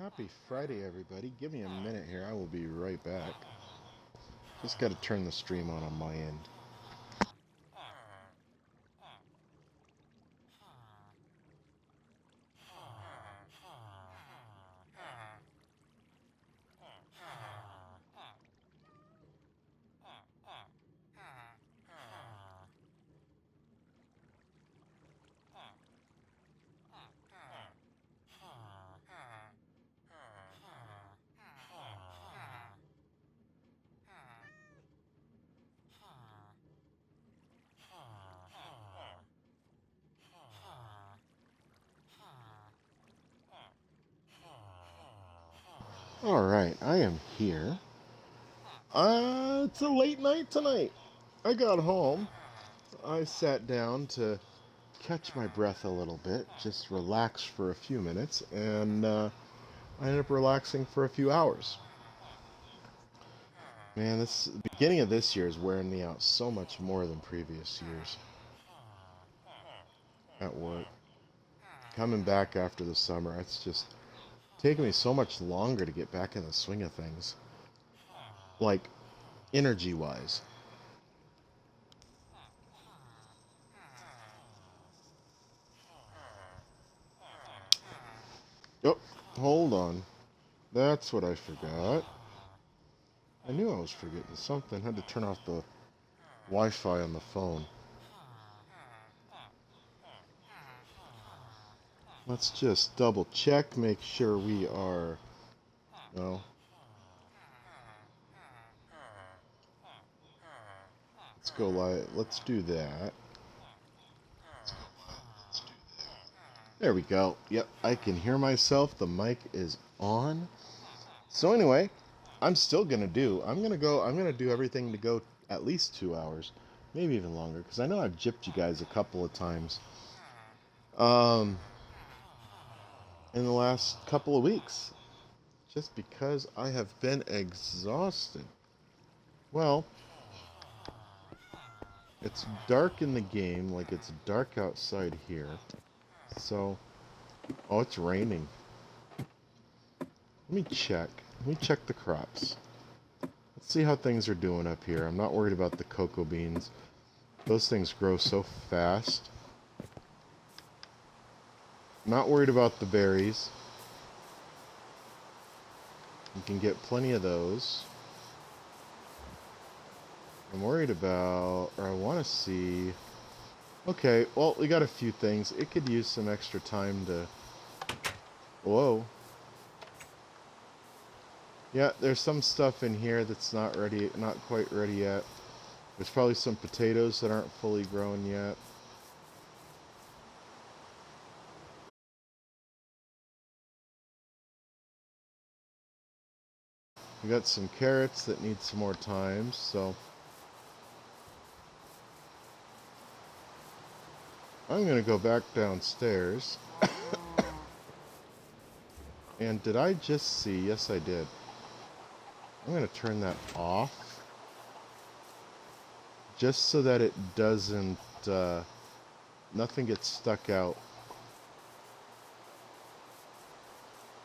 Happy Friday, everybody. Give me a minute here. I will be right back. Just got to turn the stream on my end. All right, I am here. It's a late night tonight. I got home. I sat down to catch my breath a little bit, just relax for a few minutes, and I ended up relaxing for a few hours. Man, the beginning of this year is wearing me out so much more than previous years at work. Coming back after the summer, it's just taking me so much longer to get back in the swing of things. Like, energy wise. Oh, hold on. That's what I forgot. I knew I was forgetting something. Had to turn off the Wi-Fi on the phone. Let's just double check, make sure we are... No. Let's go live. Let's do that. There we go. Yep, I can hear myself. The mic is on. So anyway, I'm gonna do everything to go at least 2 hours, maybe even longer, because I know I've gypped you guys a couple of times in the last couple of weeks, just because I have been exhausted. Well, it's dark in the game, like it's dark outside here. So, oh, it's raining. Let me check. Let me check the crops. Let's see how things are doing up here. I'm not worried about the cocoa beans. Those things grow so fast. Not worried about the berries. You can get plenty of those. I'm worried about, or I want to see... Okay, well, we got a few things. It could use some extra time to... Whoa. Yeah, there's some stuff in here that's not ready, not quite ready yet. There's probably some potatoes that aren't fully grown yet. We got some carrots that need some more time, so... I'm gonna go back downstairs. And did I just see? Yes, I did. I'm gonna turn that off. Just so that it doesn't, nothing gets stuck out.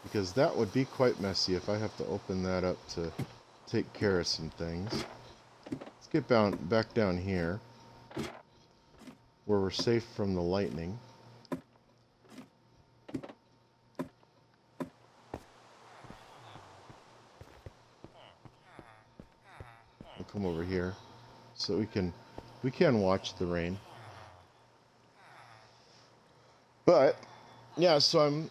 Because that would be quite messy if I have to open that up to take care of some things. Let's get back down here, where we're safe from the lightning. We'll come over here so we can watch the rain. But yeah, so I'm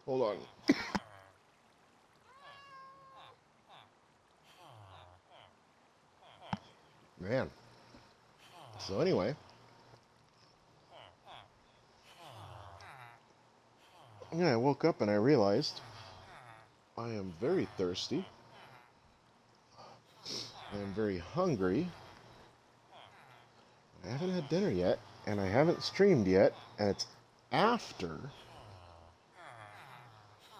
hold on. Man. So anyway, I woke up and I realized I am very thirsty. I am very hungry. I haven't had dinner yet, and I haven't streamed yet, and it's after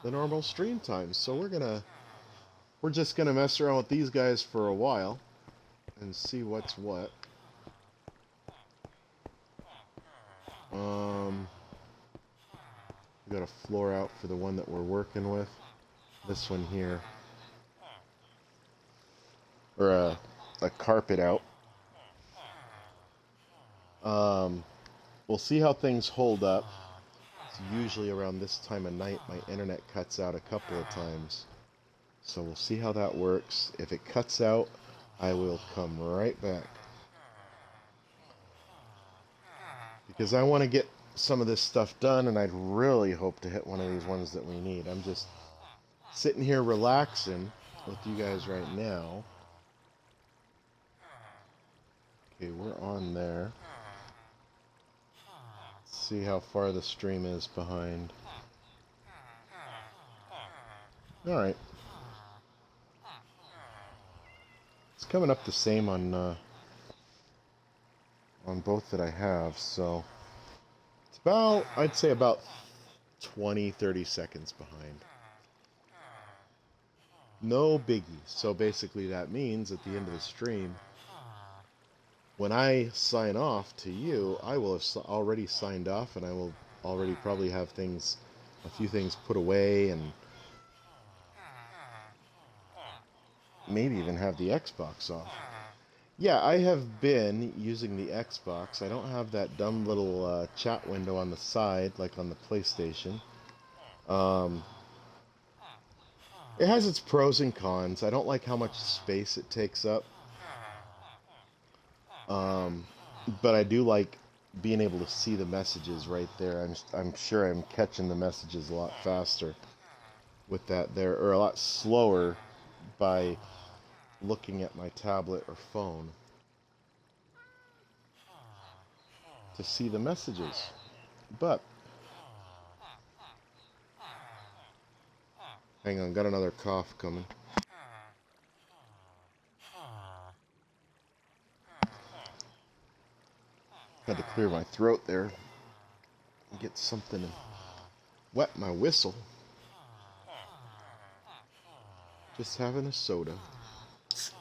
the normal stream time. So we're just gonna mess around with these guys for a while and see what's what. We got a floor out for the one that we're working with. This one here. Or a carpet out. We'll see how things hold up. It's usually around this time of night my internet cuts out a couple of times. So we'll see how that works. If it cuts out, I will come right back. Because I want to get some of this stuff done, and I'd really hope to hit one of these ones that we need. I'm just sitting here relaxing with you guys right now. Okay, we're on there. Let's see how far the stream is behind. Alright. It's coming up the same on both that I have, so it's about, I'd say about 20-30 seconds behind. No biggie. So basically that means at the end of the stream, when I sign off to you, I will have already signed off, and I will already probably have a few things put away, and maybe even have the Xbox off. Yeah, I have been using the Xbox. I don't have that dumb little chat window on the side like on the PlayStation. It has its pros and cons. I don't like how much space it takes up. But I do like being able to see the messages right there. I'm sure I'm catching the messages a lot faster with that there, or a lot slower by looking at my tablet or phone to see the messages. But hang on, got another cough coming. Had to clear my throat there and get something to wet my whistle. Just having a soda. Just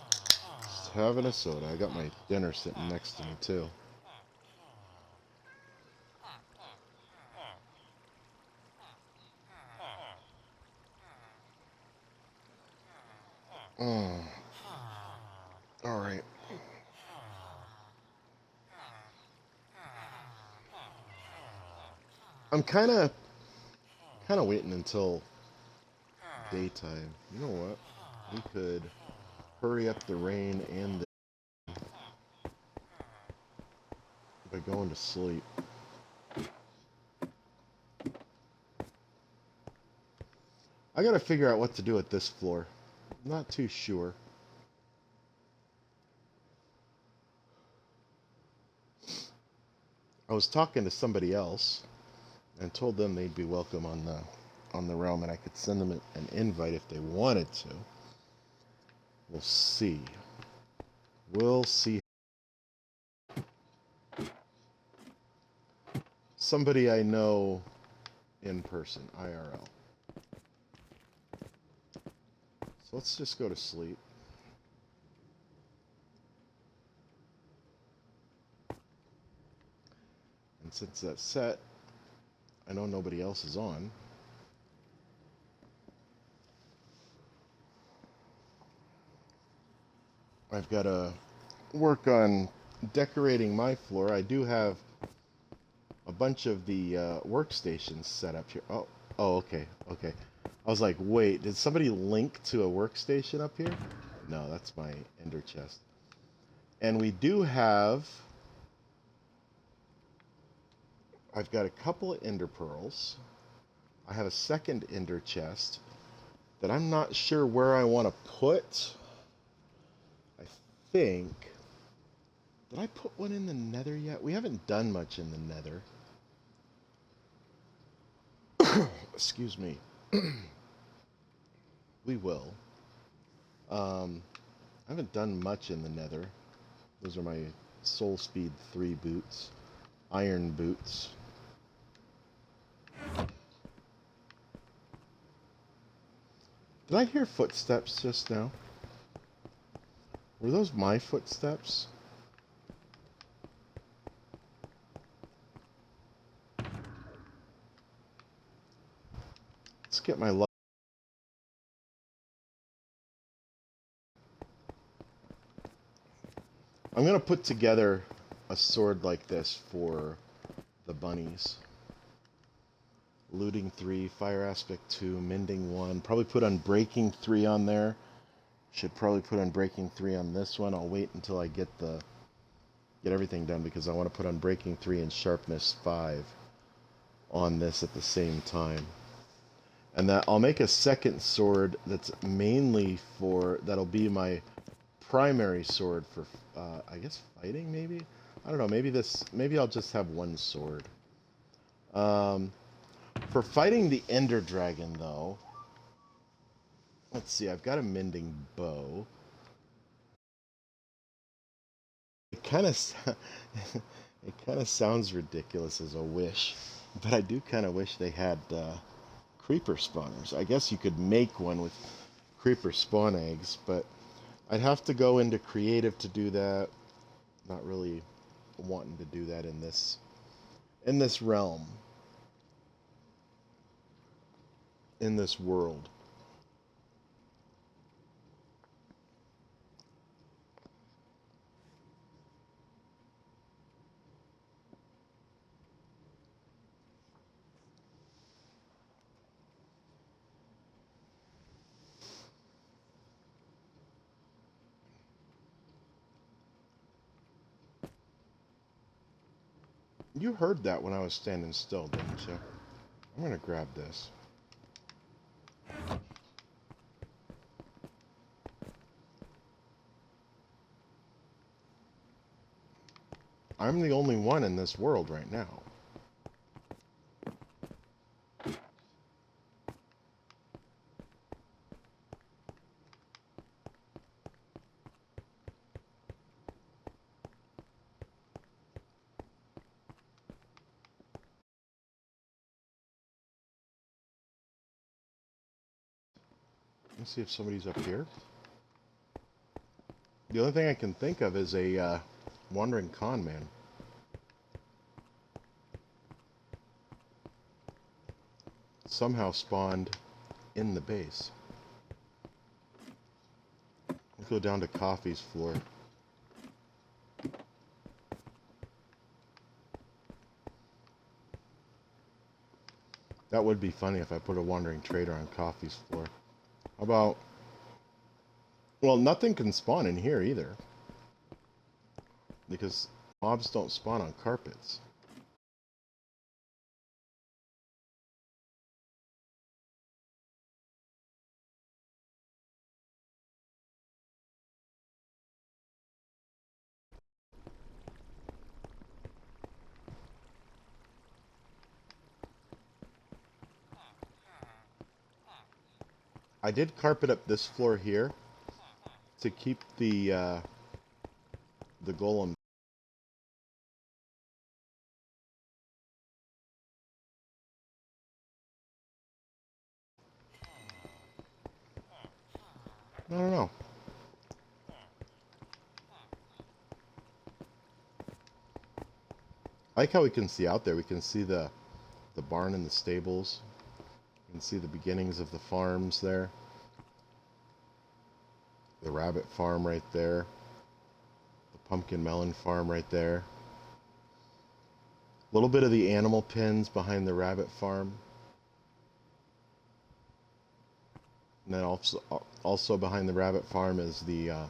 having a soda. I got my dinner sitting next to me too. All right. I'm kind of waiting until daytime. You know what? We could hurry up the rain and by going to sleep. I gotta figure out what to do with this floor. I'm not too sure. I was talking to somebody else and told them they'd be welcome on the realm, and I could send them an invite if they wanted to. We'll see. We'll see. Somebody I know in person, IRL. So let's just go to sleep. And since that's set, I know nobody else is on. I've got to work on decorating my floor. I do have a bunch of the workstations set up here. Oh, okay. I was like, wait, did somebody link to a workstation up here? No, that's my ender chest. And we do have... I've got a couple of ender pearls. I have a second ender chest that I'm not sure where I want to put. I think... Did I put one in the nether yet? We haven't done much in the nether. Excuse me. We will. I haven't done much in the nether. Those are my Soul Speed 3 boots. Iron boots. Did I hear footsteps just now? Were those my footsteps? Let's get my luck. I'm going to put together a sword like this for the bunnies. Looting 3, Fire Aspect 2, Mending 1. Probably put Unbreaking 3 on there. Should probably put Unbreaking 3 on this one. I'll wait until I get everything done because I want to put Unbreaking 3 and Sharpness 5 on this at the same time. And that I'll make a second sword that's mainly that'll be my primary sword for, I guess fighting maybe? I don't know, maybe I'll just have one sword. For fighting the Ender Dragon though, let's see, I've got a Mending Bow. It kind of sounds ridiculous as a wish, but I do kind of wish they had creeper spawners. I guess you could make one with creeper spawn eggs, but I'd have to go into creative to do that. Not really wanting to do that in this realm, in this world. You heard that when I was standing still, didn't you? I'm gonna grab this. I'm the only one in this world right now. Let's see if somebody's up here. The only thing I can think of is a wandering con man. Somehow spawned in the base. Let's go down to Coffee's floor. That would be funny if I put a wandering trader on Coffee's floor. How about... Well, nothing can spawn in here either. Because mobs don't spawn on carpets. I did carpet up this floor here to keep the golem. I don't know. I like how we can see out there. We can see the barn and the stables. You can see the beginnings of the farms there. The rabbit farm right there. The pumpkin melon farm right there. A little bit of the animal pens behind the rabbit farm. And then also behind the rabbit farm is the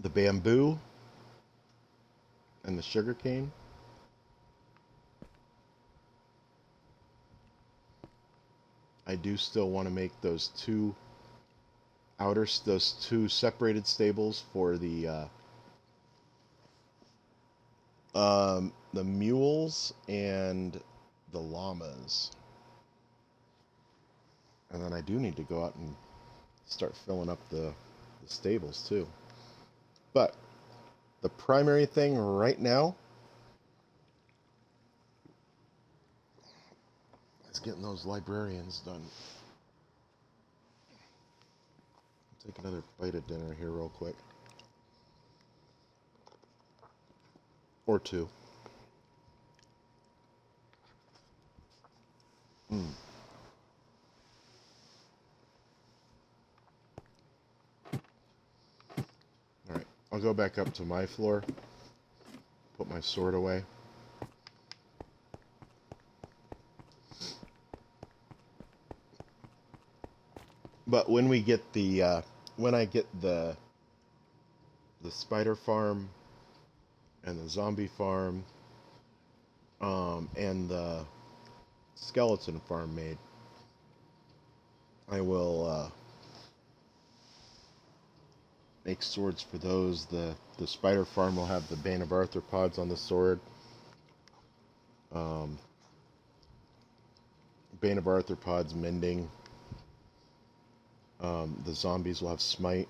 bamboo and the sugar cane. I do still want to make those two separated stables for the mules and the llamas. And then I do need to go out and start filling up the stables too. But the primary thing right now is getting those librarians done. I'll take another bite of dinner here real quick. Or two. Mm. Alright, I'll go back up to my floor, put my sword away. But when we get when I get the spider farm and the zombie farm, and the skeleton farm made, I will make swords for those. The spider farm will have the Bane of Arthropods on the sword. Um, Bane of Arthropods mending. The zombies will have smite.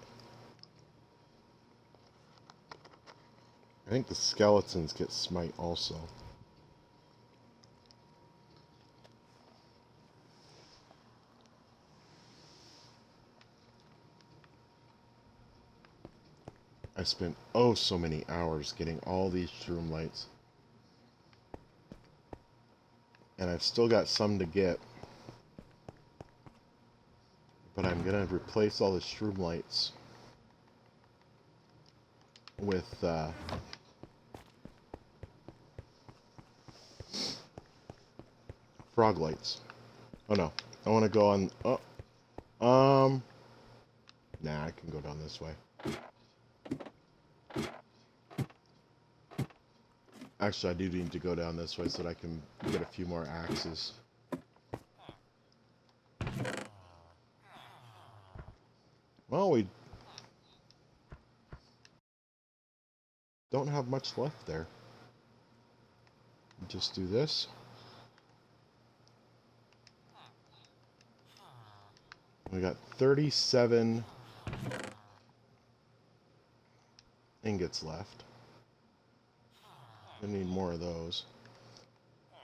I think the skeletons get smite also. I spent oh so many hours getting all these shroom lights. And I've still got some to get. But I'm going to replace all the shroom lights with frog lights. Oh no, I want to go on. Nah, I can go down this way. Actually, I do need to go down this way so that I can get a few more axes. Well, we don't have much left there. Just do this. We got 37 ingots left. I need more of those.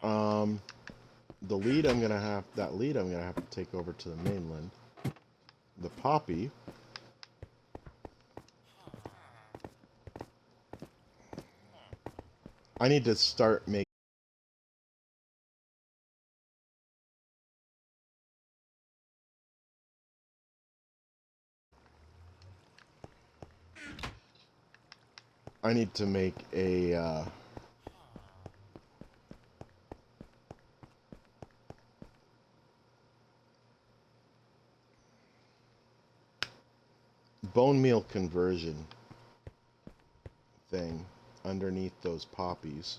The lead I'm gonna have to take over to the mainland. The poppy. I need to start making. I need to make a bone meal conversion thing underneath those poppies.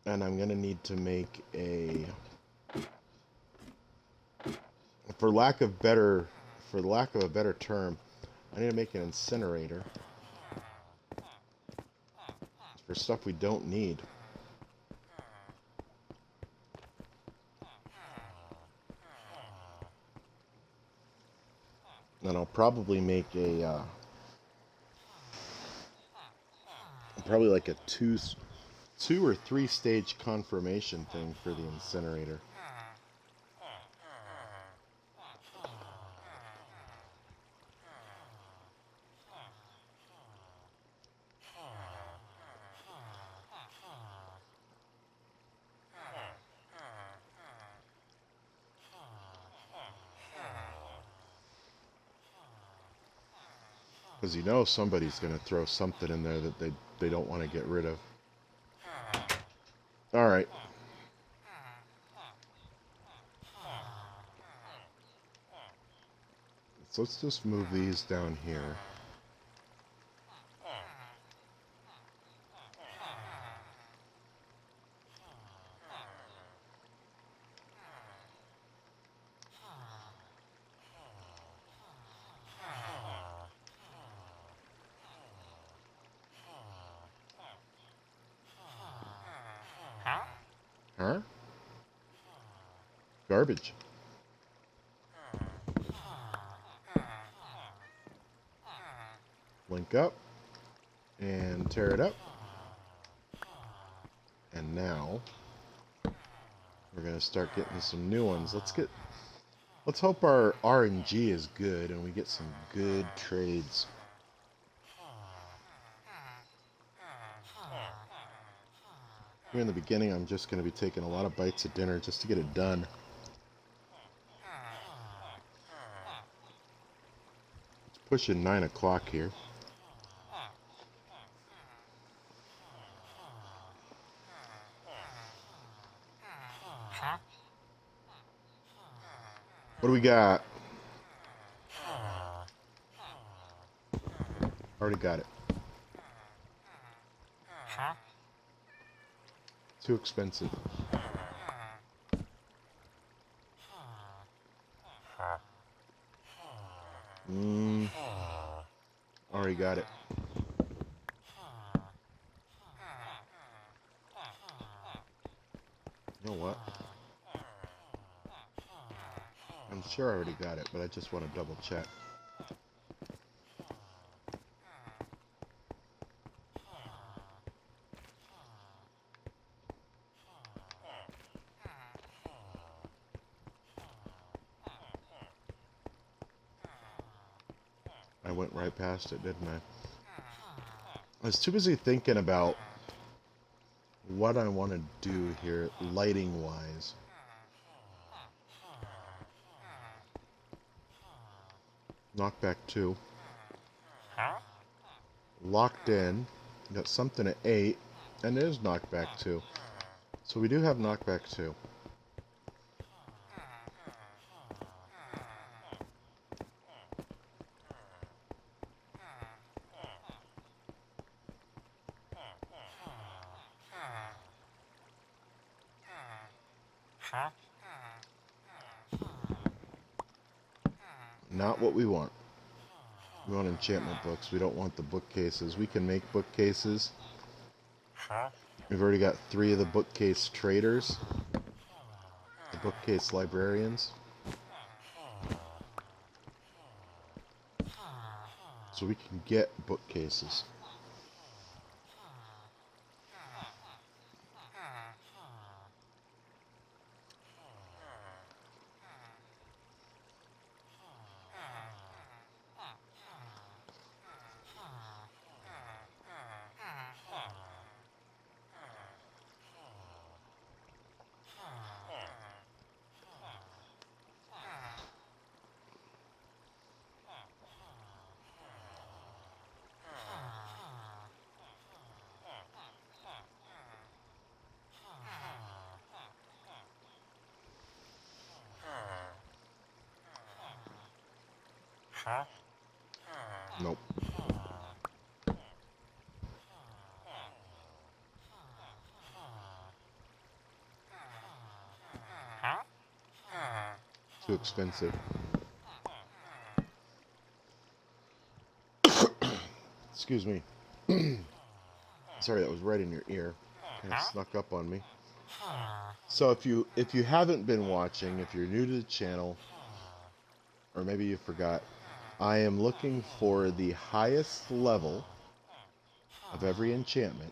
And I'm going to need to make a, for lack of a better term, I need to make an incinerator for stuff we don't need. And I'll probably make a probably like a two or three stage confirmation thing for the incinerator. Because you know somebody's going to throw something in there that they don't want to get rid of. Alright. So let's just move these down here. Huh? Garbage. Link up and tear it up. And now we're gonna start getting some new ones. Let's hope our RNG is good and we get some good trades. Here in the beginning, I'm just going to be taking a lot of bites of dinner just to get it done. It's pushing 9 o'clock here. What do we got? Already got it. Too expensive. Already got it. You know what? I'm sure I already got it, but I just want to double check. I went right past it, didn't I? I was too busy thinking about what I want to do here, lighting-wise. Knockback 2. Locked in. Got something at 8. And it is knockback 2. So we do have knockback 2. Not what we want. We want enchantment books. We don't want the bookcases. We can make bookcases. We've already got 3 of the bookcase traders. The bookcase librarians. So we can get bookcases. Nope. Too expensive. Excuse me. Sorry, that was right in your ear. Kind of snuck up on me. So if you haven't been watching, if you're new to the channel, or maybe you forgot, I am looking for the highest level of every enchantment.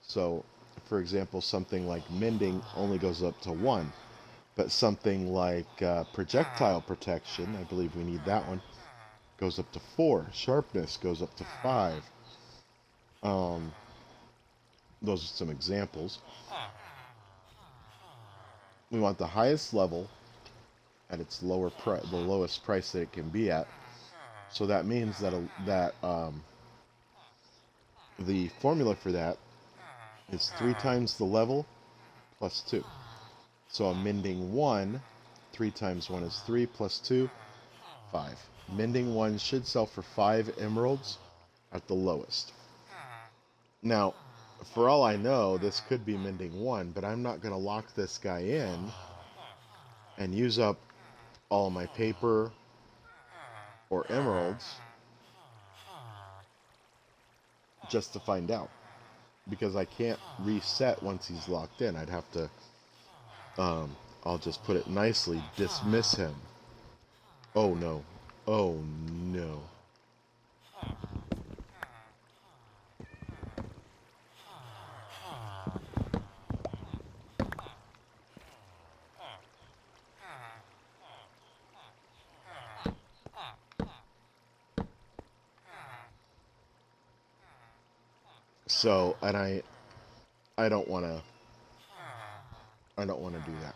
So, for example, something like mending only goes up to 1, but something like projectile protection, I believe we need that one, goes up to 4. Sharpness goes up to 5. Those are some examples. We want the highest level at its the lowest price that it can be at. So that means that the formula for that is 3 times the level plus 2. So a mending 1, 3 times 1 is 3 plus 2, 5. Mending 1 should sell for 5 emeralds at the lowest. Now, for all I know, this could be mending 1, but I'm not going to lock this guy in and use up all my paper or emeralds just to find out, because I can't reset once he's locked in. I'd have to, I'll just put it nicely, dismiss him. Oh no. Oh no. So, and I don't want to I don't want to do that.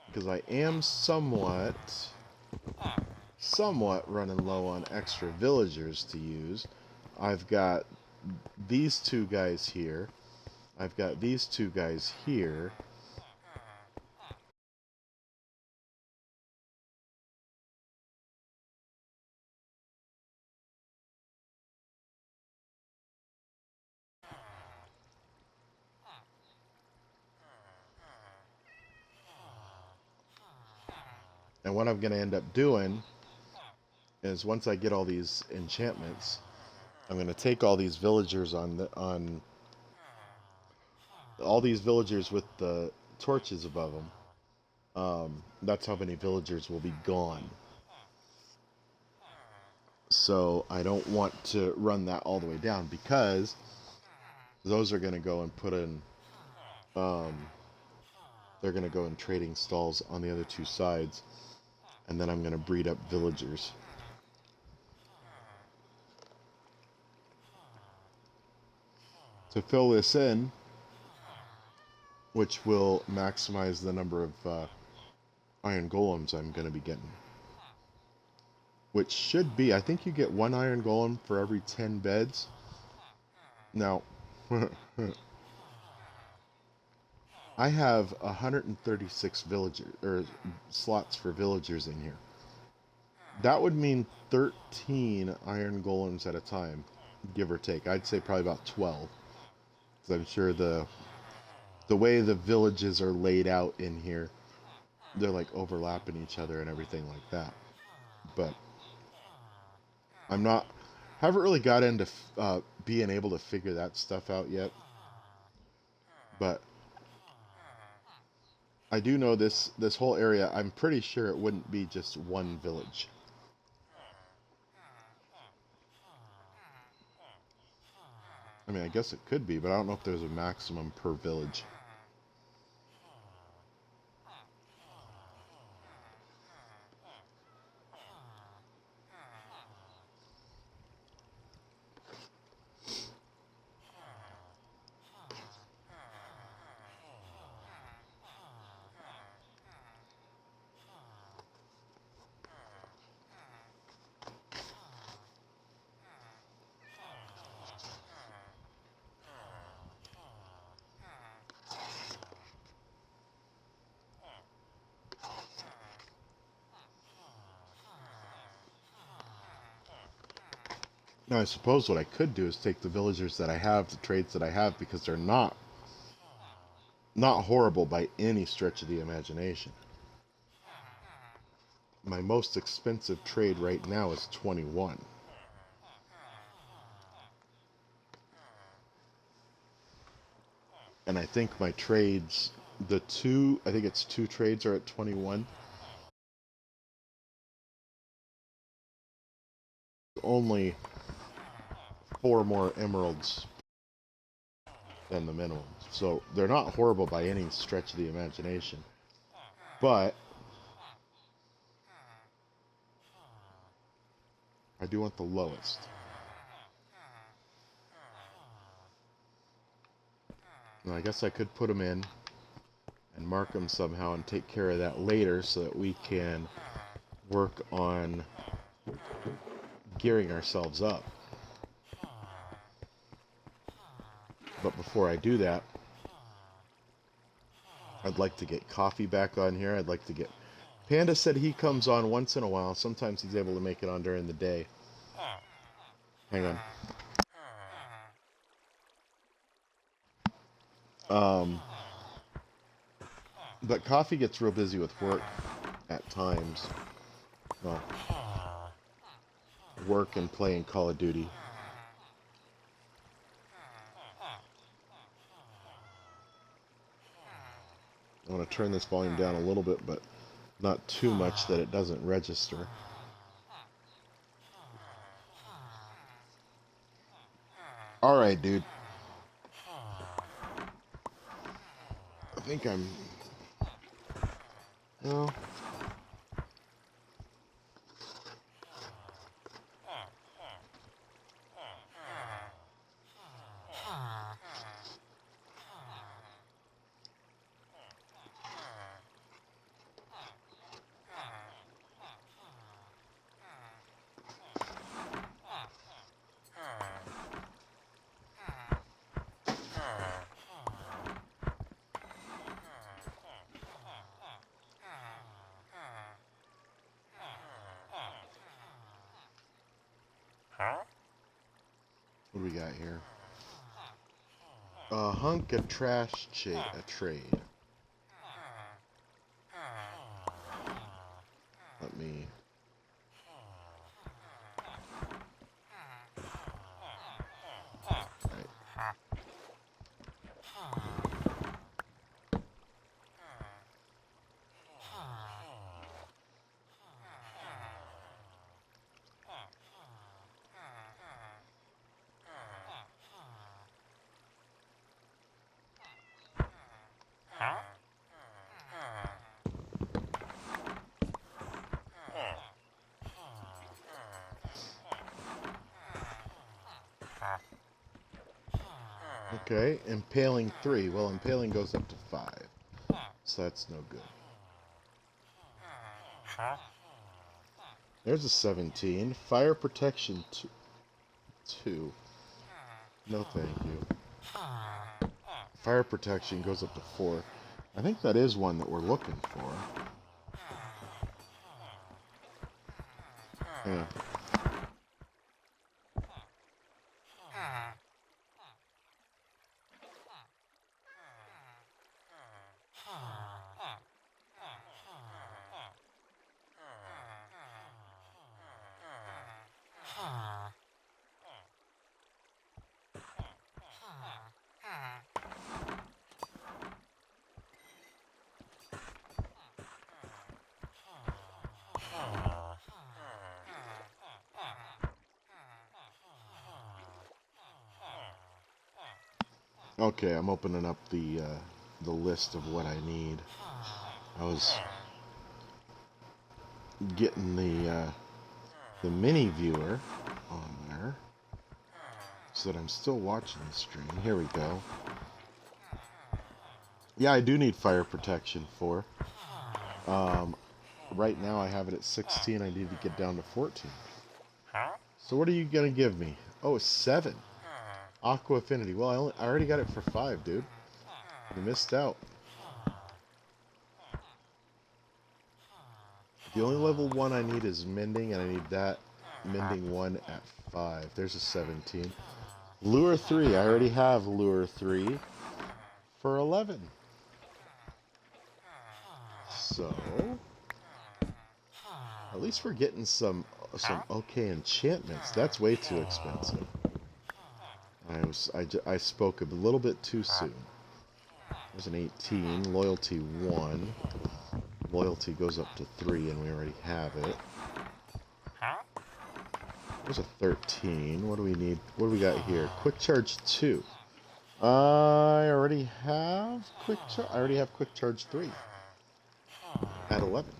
Because I am somewhat running low on extra villagers to use. I've got these two guys here. I've got these two guys here. And what I'm going to end up doing is once I get all these enchantments, I'm going to take all these villagers on all these villagers with the torches above them. That's how many villagers will be gone. So I don't want to run that all the way down because those are going to go and put in, they're going to go in trading stalls on the other two sides, and then I'm going to breed up villagers. To fill this in, which will maximize the number of iron golems I'm going to be getting. Which should be, I think you get one iron golem for every 10 beds. Now, I have 136 villagers, or slots for villagers in here. That would mean 13 iron golems at a time, give or take. I'd say probably about 12. Because I'm sure the way the villages are laid out in here, they're like overlapping each other and everything like that. But haven't really got into being able to figure that stuff out yet. But I do know this whole area, I'm pretty sure it wouldn't be just one village. I mean, I guess it could be, but I don't know if there's a maximum per village. Now, I suppose what I could do is take the villagers that I have, the trades that I have, because they're not horrible by any stretch of the imagination. My most expensive trade right now is 21. And I think my trades, I think it's two trades are at 21. Only 4 more emeralds than the minimum. So they're not horrible by any stretch of the imagination. But I do want the lowest. Now, I guess I could put them in and mark them somehow and take care of that later so that we can work on gearing ourselves up. But before I do that, I'd like to get Coffee back on here. I'd like to get... Panda said he comes on once in a while. Sometimes he's able to make it on during the day. Hang on. But Coffee gets real busy with work at times. Well, work and playing Call of Duty. I want to turn this volume down a little bit, but not too much that it doesn't register. Alright, dude. I think I'm... Well... What do we got here? A hunk of trash a trade. Let me... Right. Okay, impaling 3. Well, impaling goes up to 5. So that's no good. There's a 17. Fire protection 2. No thank you. Fire protection goes up to 4. I think that is one that we're looking for. Yeah. Okay, I'm opening up the list of what I need. I was getting the mini viewer on there so that I'm still watching the stream. Here we go. Yeah, I do need fire protection 4. Right now I have it at 16. I need to get down to 14. So what are you gonna give me? Oh, 7. Aqua Affinity. Well, I already got it for 5, dude. You missed out. The only level 1 I need is Mending, and I need that Mending 1 at 5. There's a 17. Lure 3. I already have Lure 3 for 11. So, at least we're getting some okay enchantments. That's way too expensive. I spoke a little bit too soon. There's an 18. Loyalty 1. Loyalty goes up to 3, and we already have it. There's a 13. What do we need? What do we got here? Quick Charge 2. I already have Quick Charge 3 at 11.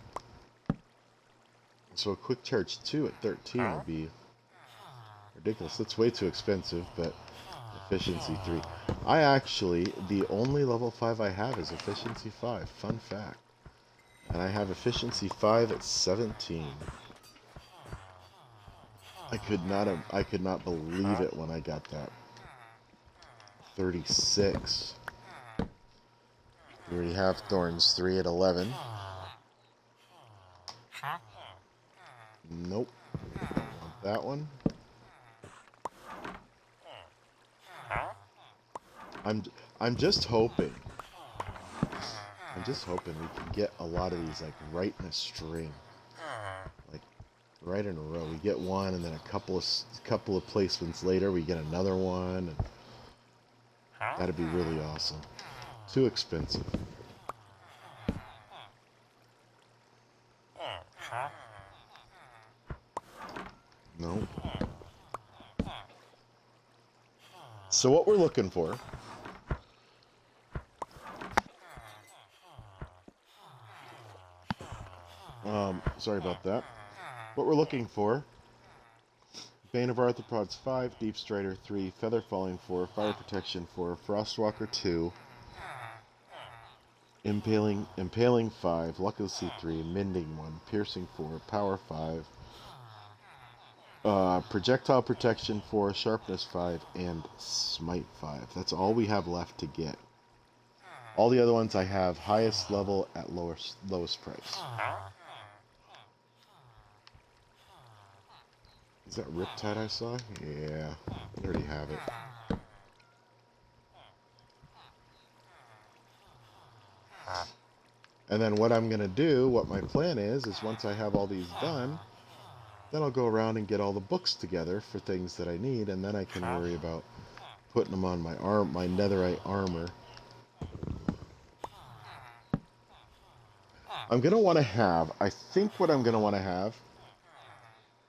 So a Quick Charge 2 at 13 would be ridiculous. That's way too expensive, but Efficiency 3. The only level 5 I have is Efficiency 5. Fun fact. And I have Efficiency 5 at 17. I could not believe it when I got that. 36. We already have Thorns 3 at 11. Nope. Don't want that one. I'm just hoping we can get a lot of these like right in a string, like right in a row. We get one, and then a couple of placements later, we get another one, and that'd be really awesome. Too expensive. Nope. So what we're looking for. Sorry about that. What we're looking for: Bane of Arthropods 5, Deep Strider 3, Feather Falling 4, Fire Protection 4, Frostwalker 2, Impaling 5, Luck of the Sea 3, Mending 1, Piercing 4, Power 5, Projectile Protection 4, Sharpness 5, and Smite 5. That's all we have left to get. All the other ones I have highest level at lowest price. Is that Riptide I saw? Yeah, I already have it. And then what I'm going to do, what my plan is once I have all these done, then I'll go around and get all the books together for things that I need, and then I can worry about putting them on my netherite armor. I'm going to want to have, I think what I'm going to want to have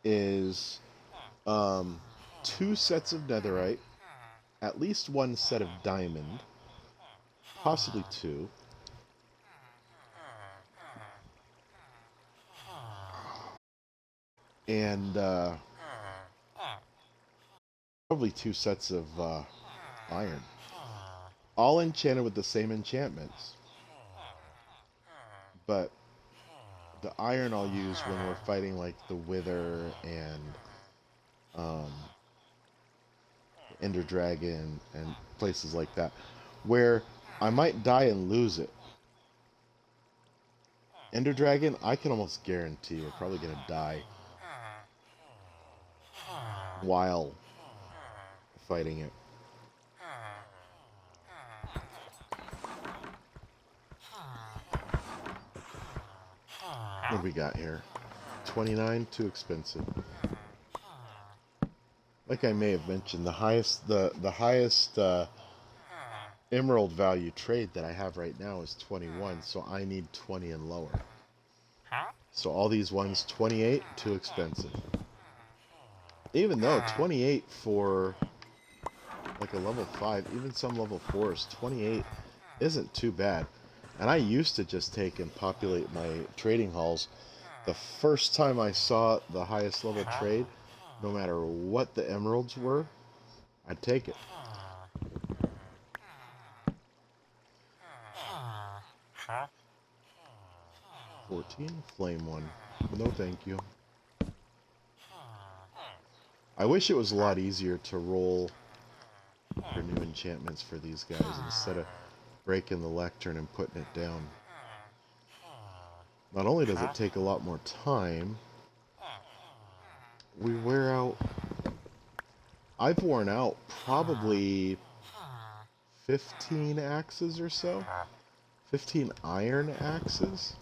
is 2 sets of netherite, at least 1 set of diamond, possibly 2. And probably 2 sets of iron. All enchanted with the same enchantments. But the iron I'll use when we're fighting like the Wither and Ender Dragon and places like that, where I might die and lose it. Ender Dragon, I can almost guarantee we're probably going to die while fighting it. What do we got here? 29, too expensive. Like I may have mentioned, the highest emerald value trade that I have right now is 21, so I need 20 and lower. So all these ones, 28, too expensive. Even though 28 for like a level 5, even some level 4s, 28 isn't too bad. And I used to just take and populate my trading halls. The first time I saw the highest level trade, no matter what the emeralds were, I'd take it. $14, flame one. No thank you. I wish it was a lot easier to roll for new enchantments for these guys instead of breaking the lectern and putting it down. Not only does it take a lot more time, we wear out... I've worn out probably 15 axes or so. 15 iron axes.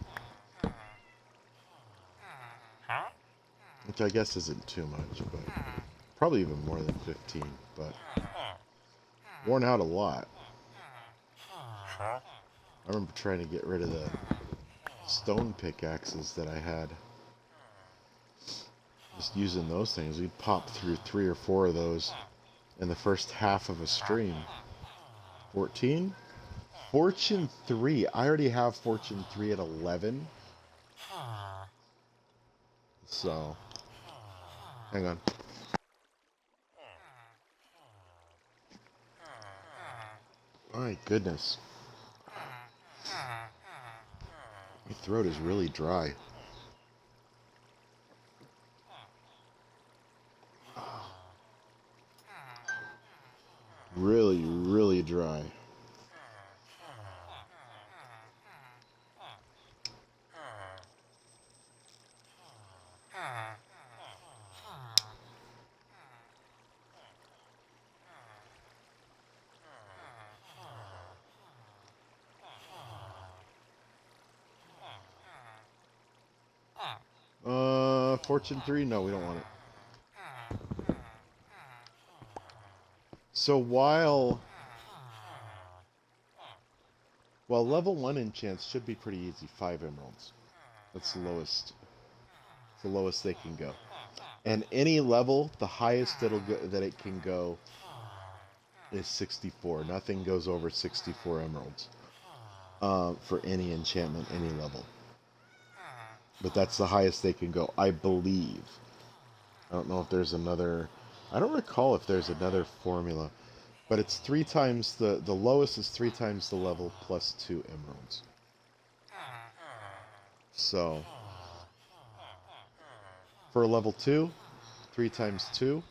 Which I guess isn't too much, but probably even more than 15, but worn out a lot. I remember trying to get rid of the stone pickaxes that I had. Just using those things, we'd pop through 3 or 4 of those in the first half of a stream. 14? Fortune 3. I already have Fortune 3 at 11. So, hang on. My goodness. My throat is really dry. Really, really dry. Fortune 3? No, we don't want it. So while level 1 enchants should be pretty easy, 5 emeralds. That's the lowest. It's the lowest they can go. And any level, the highest that it can go is 64. Nothing goes over 64 emeralds for any enchantment, any level. But that's the highest they can go, I believe. I don't know if there's another... I don't recall if there's another formula. But it's 3 times the lowest is 3 times the level plus 2 emeralds. So, for level 2, 3 times 2,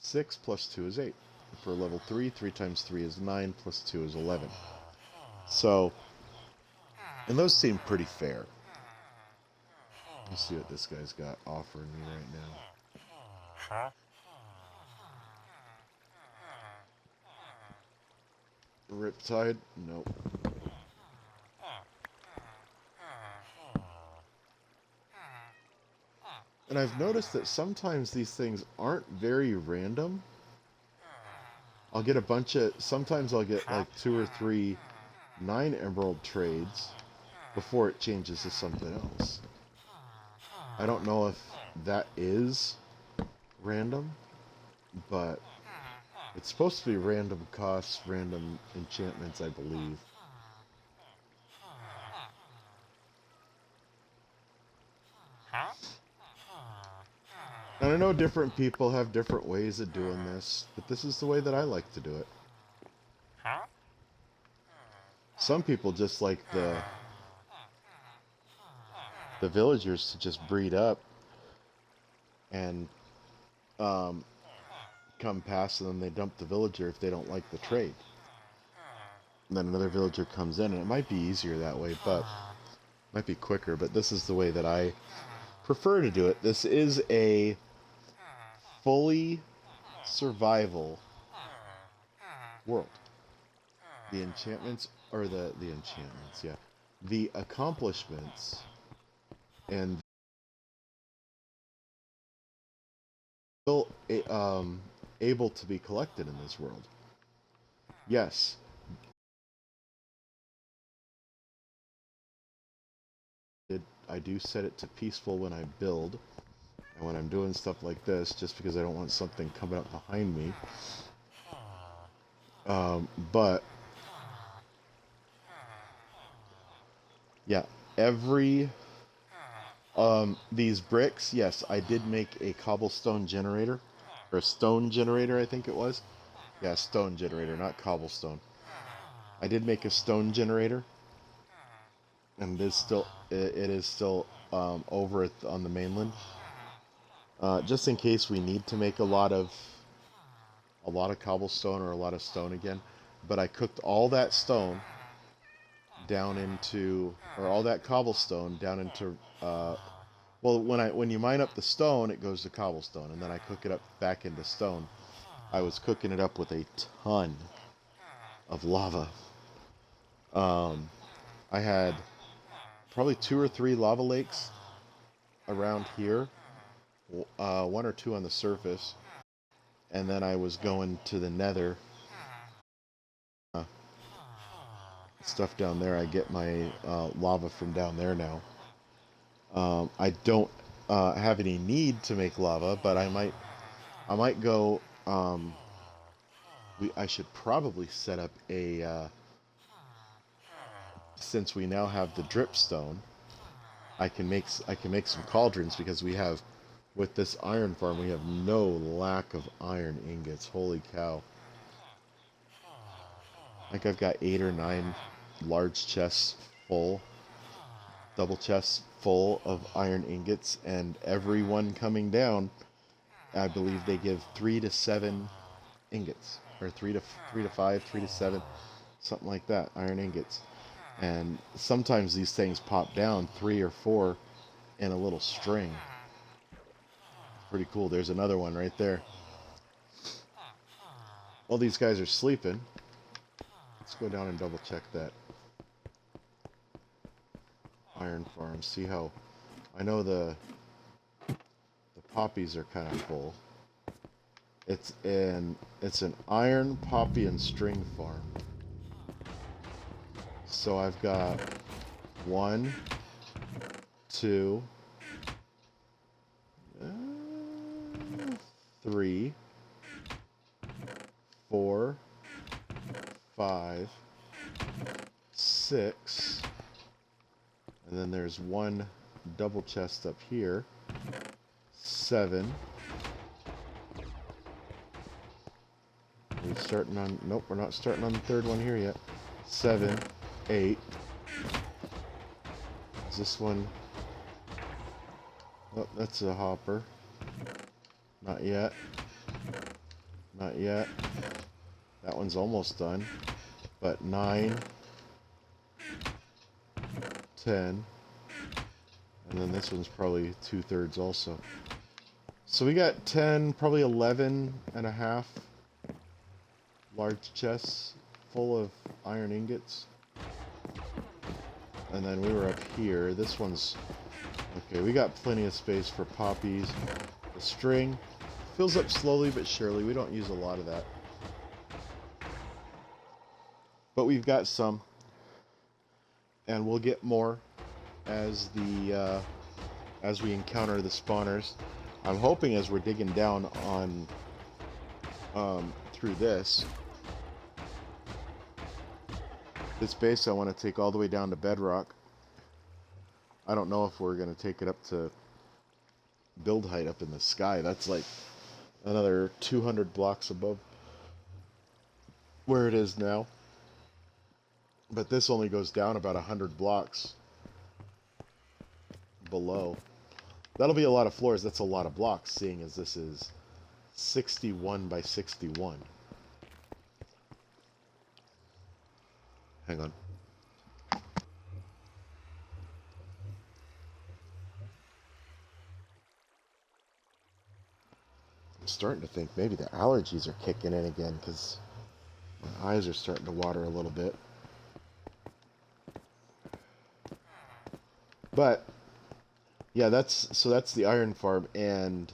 6 plus 2 is 8. For level 3, 3 times 3 is 9, plus 2 is 11. So, and those seem pretty fair. Let's see what this guy's got offering me right now. Riptide? Nope. And I've noticed that sometimes these things aren't very random. I'll get a bunch of, sometimes I'll get like 2 or 3 9 emerald trades before it changes to something else. I don't know if that is random, but it's supposed to be random costs, random enchantments, I believe. And I know different people have different ways of doing this, but this is the way that I like to do it. Some people just like the villagers to just breed up and come past, and then they dump the villager if they don't like the trade. And then another villager comes in, and it might be easier that way, but might be quicker, but this is the way that I prefer to do it. This is a fully survival world. The enchantments, or the enchantments, yeah. The accomplishments and still able to be collected in this world. Yes, I do set it to peaceful when I build, and when I'm doing stuff like this, just because I don't want something coming up behind me. But yeah, every these bricks, yes, I did make a cobblestone generator, or a stone generator, I think it was. Yeah, stone generator, not cobblestone. I did make a stone generator, and it is still over on the mainland. Just in case we need to make a lot of cobblestone or a lot of stone again. But I cooked all that stone down into, or all that cobblestone down into. Well, when you mine up the stone, it goes to cobblestone, and then I cook it up back into stone. I was cooking it up with a ton of lava. I had probably 2 or 3 lava lakes around here, 1 or 2 on the surface, and then I was going to the nether. Stuff down there, I get my lava from down there now. I don't have any need to make lava, but I might go. I should probably set up a. Since we now have the dripstone, I can make some cauldrons, because we have, with this iron farm, we have no lack of iron ingots. Holy cow! I think I've got 8 or 9 large chests full, double chests full of iron ingots, and every one coming down, I believe they give 3 to 7 ingots, or 3 to 5, 3 to 7, something like that, iron ingots. And sometimes these things pop down 3 or 4 in a little string. Pretty cool. There's another one right there. While these guys are sleeping, let's go down and double check that iron farm. See how, I know the poppies are kind of full. It's an iron, poppy, and string farm. So I've got 1, 2, 3, 4, 5, 6, and then there's 1 double chest up here. 7. We're starting on, nope, we're not starting on the 3rd one here yet. 7, 8. Is this one? Oh, that's a hopper. Not yet. Not yet. That one's almost done. But 9, 10. And then this one's probably 2/3 also. So we got 10, probably 11 and a half large chests full of iron ingots. And then we were up here. This one's... Okay, we got plenty of space for poppies. The string fills up slowly but surely. We don't use a lot of that. But we've got some. And we'll get more as we encounter the spawners. I'm hoping as we're digging down on through this base, I want to take all the way down to bedrock. I don't know if we're going to take it up to build height up in the sky. That's like another 200 blocks above where it is now. But this only goes down about 100 blocks below. That'll be a lot of floors. That's a lot of blocks, seeing as this is 61 by 61. Hang on. I'm starting to think maybe the allergies are kicking in again because my eyes are starting to water a little bit. But yeah, that's the iron farm, and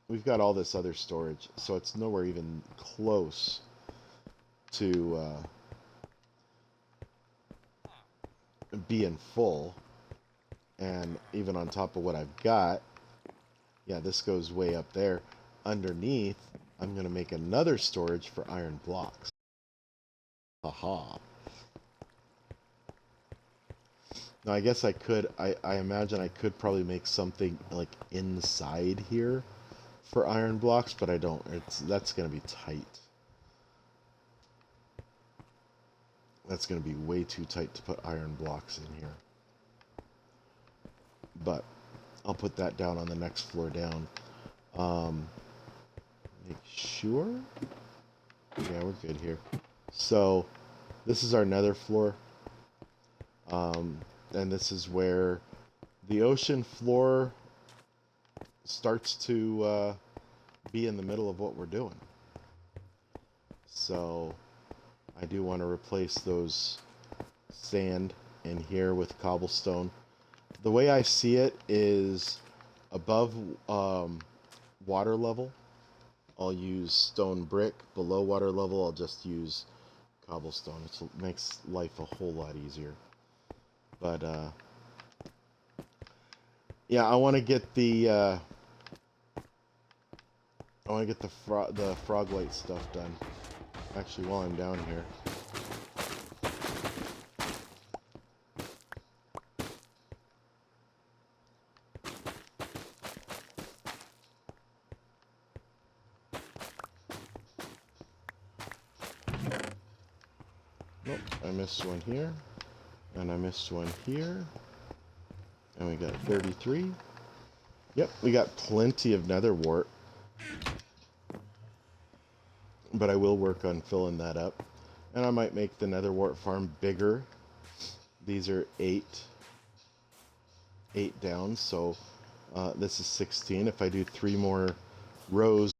we've got all this other storage, so it's nowhere even close to being full. And even on top of what I've got, yeah, this goes way up there. Underneath, I'm going to make another storage for iron blocks. Aha. Now, I guess I could, I imagine I could probably make something like inside here for iron blocks, but I don't. That's going to be tight. That's going to be way too tight to put iron blocks in here. But I'll put that down on the next floor down. Make sure. Yeah, we're good here. So this is our nether floor. And this is where the ocean floor starts to be in the middle of what we're doing. So I do want to replace those sand in here with cobblestone. The way I see it is above water level, I'll use stone brick. Below water level, I'll just use cobblestone. It makes life a whole lot easier. But yeah, I want to get the frog light stuff done. Actually, while I'm down here. Nope, I missed one here. And I missed one here. And we got 33. Yep, we got plenty of nether wart. But I will work on filling that up. And I might make the nether wart farm bigger. These are 8 down, so this is 16. If I do 3 more rows,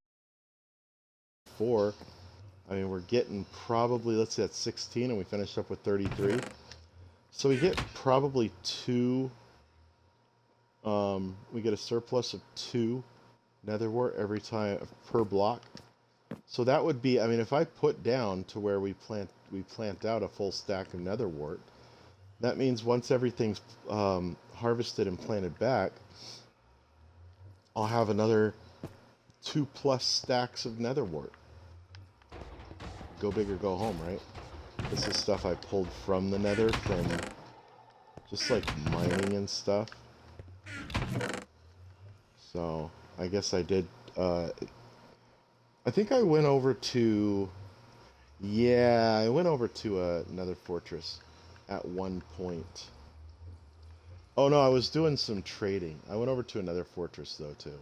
4, I mean, we're getting probably, let's say that's 16, and we finish up with 33. So we get probably 2, we get a surplus of 2 nether wart every time per block. So that would be, I mean, if I put down to where we plant out a full stack of nether wart, that means once everything's harvested and planted back, I'll have another 2+ stacks of nether wart. Go big or go home, right? This is stuff I pulled from the nether, from just like mining and stuff. So I guess I did, I think I went over to, yeah, I went over to another fortress at one point. Oh no, I was doing some trading. I went over to another fortress though too.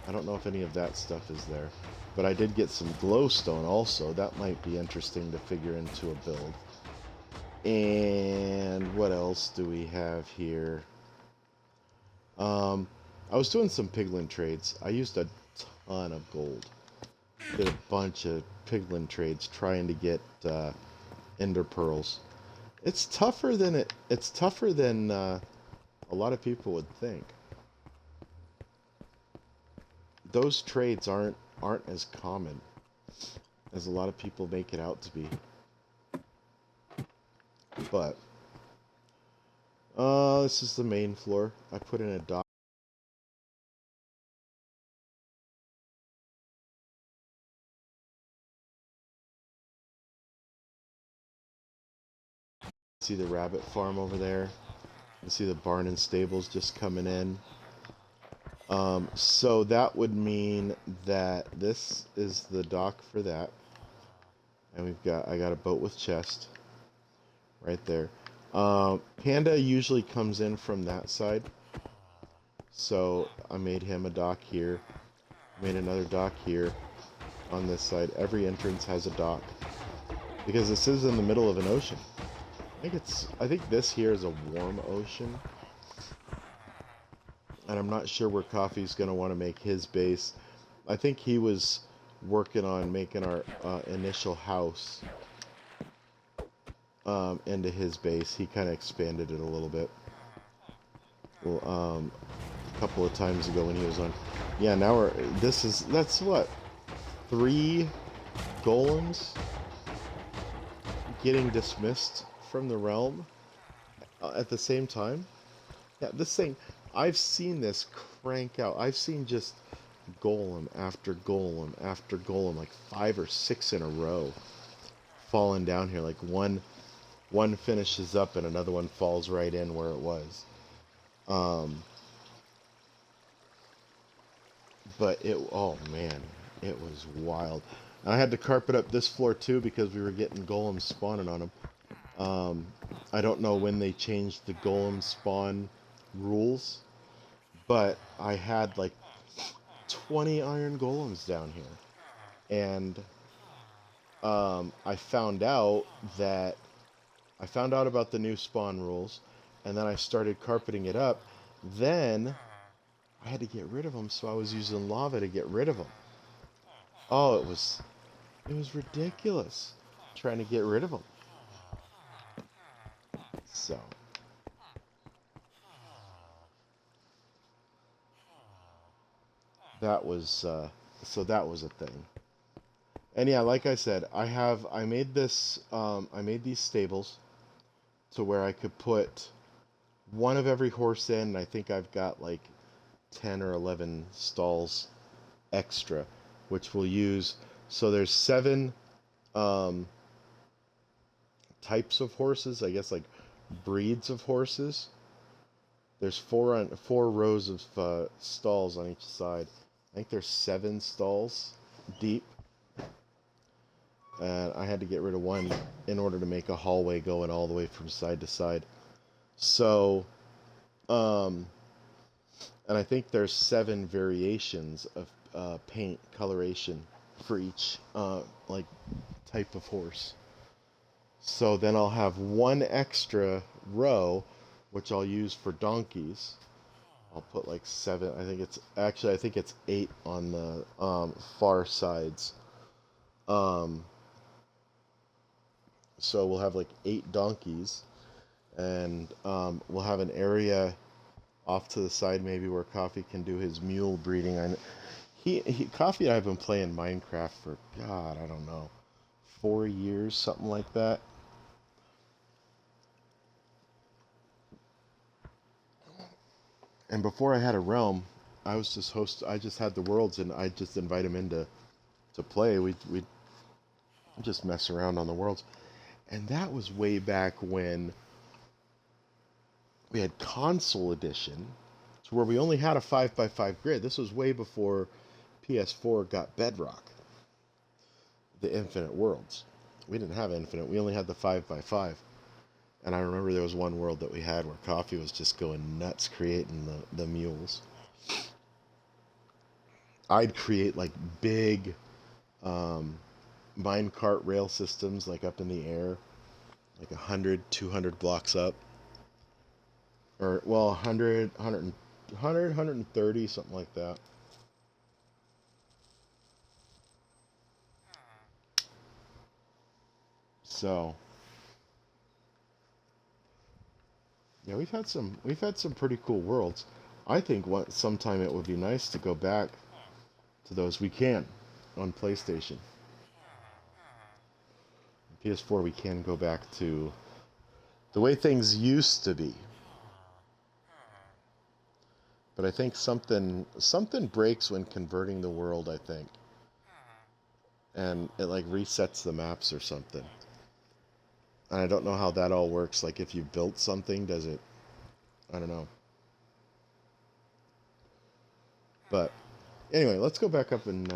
I don't know if any of that stuff is there, but I did get some glowstone also. That might be interesting to figure into a build. And what else do we have here? I was doing some piglin trades. I used a ton of gold. Did a bunch of piglin trades trying to get ender pearls. It's tougher than a lot of people would think. Those trades aren't as common as a lot of people make it out to be. But this is the main floor. I put in a dock. See the rabbit farm over there. You see the barn and stables just coming in. So that would mean that this is the dock for that. And I got a boat with chest right there. Panda usually comes in from that side. So I made him a dock here. Made another dock here on this side. Every entrance has a dock. Because this is in the middle of an ocean. I think this here is a warm ocean. And I'm not sure where Coffee's going to want to make his base. I think he was working on making our initial house into his base. He kind of expanded it a little bit. Well, a couple of times ago when he was on. Yeah, now that's what? 3 golems getting dismissed from the realm at the same time. Yeah, this thing, I've seen this crank out. I've seen just golem after golem after golem, like 5 or 6 in a row, falling down here. Like one finishes up and another one falls right in where it was. But oh man, it was wild. And I had to carpet up this floor too because we were getting golems spawning on them. I don't know when they changed the golem spawn rules, but I had like 20 iron golems down here. And I found out about the new spawn rules, and then I started carpeting it up. Then I had to get rid of them, so I was using lava to get rid of them. Oh, it was ridiculous trying to get rid of them. So that was a thing. And yeah, like I said, I made these stables to where I could put one of every horse in, and I think I've got like 10 or 11 stalls extra, which we'll use. So there's 7 types of horses, I guess, like breeds of horses. There's 4 rows of stalls on each side. I think there's 7 stalls deep. And I had to get rid of one in order to make a hallway going all the way from side to side. So, and I think there's 7 variations of paint coloration for each like type of horse. So then I'll have 1 extra row, which I'll use for donkeys. I'll put like 7. I think it's 8 on the far sides. So we'll have like 8 donkeys, and we'll have an area off to the side maybe where Coffee can do his mule breeding. Coffee and I have been playing Minecraft for, God, I don't know, 4 years, something like that. And before I had a realm, I just had the worlds, and I just invite him in to play. We just mess around on the worlds. And that was way back when we had console edition, to where we only had a 5x5 grid. This was way before PS4 got Bedrock, the Infinite Worlds. We didn't have Infinite. We only had the 5x5. And I remember there was one world that we had where Coffee was just going nuts creating the mules. I'd create like big minecart rail systems, like up in the air, like 100, 200 blocks up. Or, well, 100, 100, 130, something like that. So, yeah, we've had some pretty cool worlds. I think sometime it would be nice to go back to those. We can on PlayStation. PS4 we can go back to the way things used to be. But I think something breaks when converting the world, I think. And it like resets the maps or something. And I don't know how that all works. Like if you built something, does it, I don't know. But anyway, let's go back up and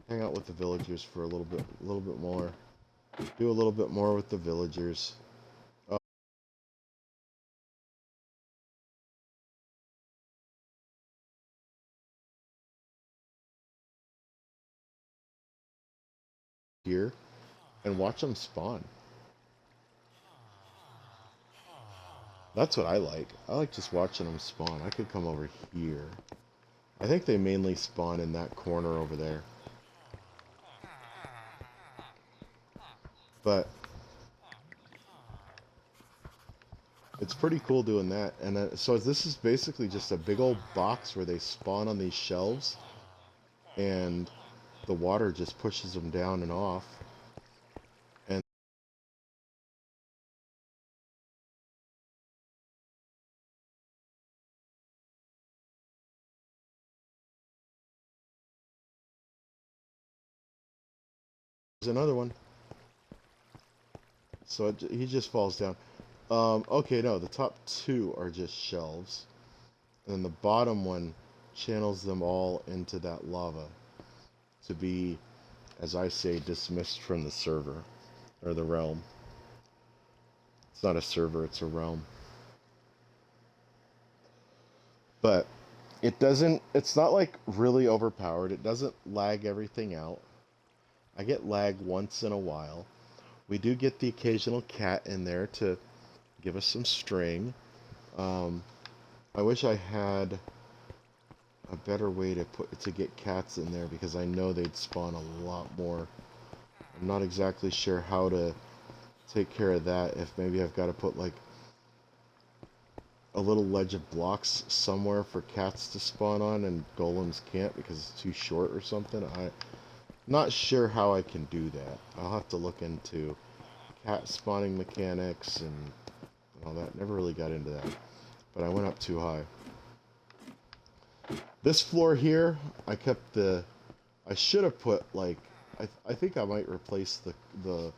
hang out with the villagers for a little bit more. Do a little bit more with the villagers. Up here and watch them spawn. That's what I like. I like just watching them spawn. I could come over here. I think they mainly spawn in that corner over there. But it's pretty cool doing that. And so this is basically just a big old box where they spawn on these shelves, and the water just pushes them down and off. And there's another one. So he just falls down. Okay, no, the top two are just shelves. And then the bottom one channels them all into that lava to be, as I say, dismissed from the server, or the realm. It's not a server, it's a realm. But it's not like really overpowered. It doesn't lag everything out. I get lag once in a while. We do get the occasional cat in there to give us some string. Um, I wish I had a better way to get cats in there because I know they'd spawn a lot more. I'm not exactly sure how to take care of that. If maybe I've got to put like a little ledge of blocks somewhere for cats to spawn on and golems can't because it's too short or something. I'm not sure how I can do that. I'll have to look into cat spawning mechanics and all that. Never really got into that, but I went up too high. This floor here, I should have put like, I think I might replace the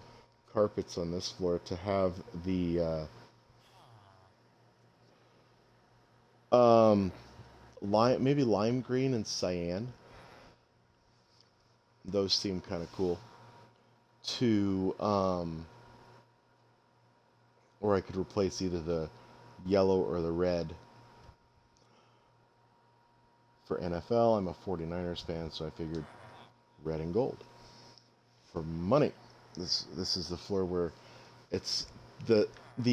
carpets on this floor to have the maybe lime green and cyan. Those seem kind of cool. To or I could replace either the yellow or the red. For NFL, I'm a 49ers fan, so I figured red and gold. For money, this is the floor where it's the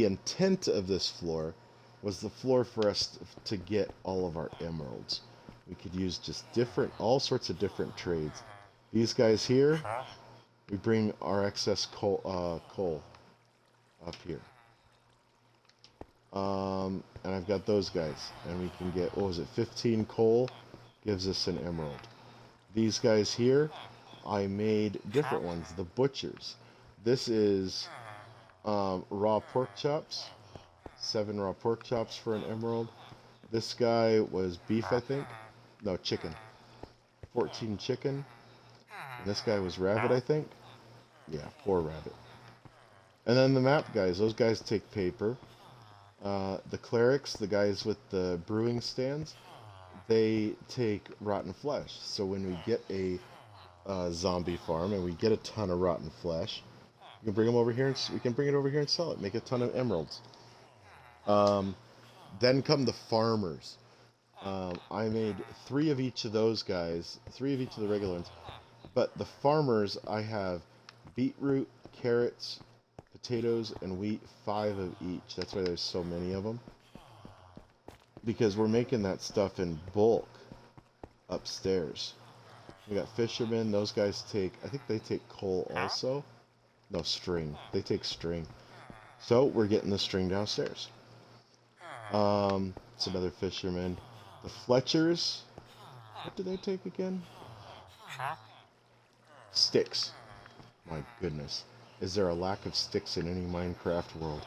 intent of this floor was the floor for us to get all of our emeralds. We could use just all sorts of different trades. These guys here, we bring our excess coal up here. And I've got those guys, and we can get, what was it, 15 coal gives us an emerald. These guys here, I made different ones, the butchers. This is raw pork chops, 7 raw pork chops for an emerald. This guy was beef, I think. No, chicken. 14 chicken. And this guy was rabbit, I think. Yeah, 4 rabbit. And then the map guys, those guys take paper. The clerics, the guys with the brewing stands, they take rotten flesh. So when we get a zombie farm and we get a ton of rotten flesh, we can bring them over here and we can bring it over here and sell it, make a ton of emeralds. Then come the farmers. I made 3 of each of those guys, 3 of each of the regular ones. But the farmers, I have beetroot, carrots, potatoes, and wheat, 5 of each. That's why there's so many of them. because we're making that stuff in bulk upstairs. We got fishermen. Those guys take, I think they take coal also. No, string. They take string. So we're getting the string downstairs. It's another fisherman. The Fletchers. What do they take again? Sticks. My goodness. Is there a lack of sticks in any Minecraft world?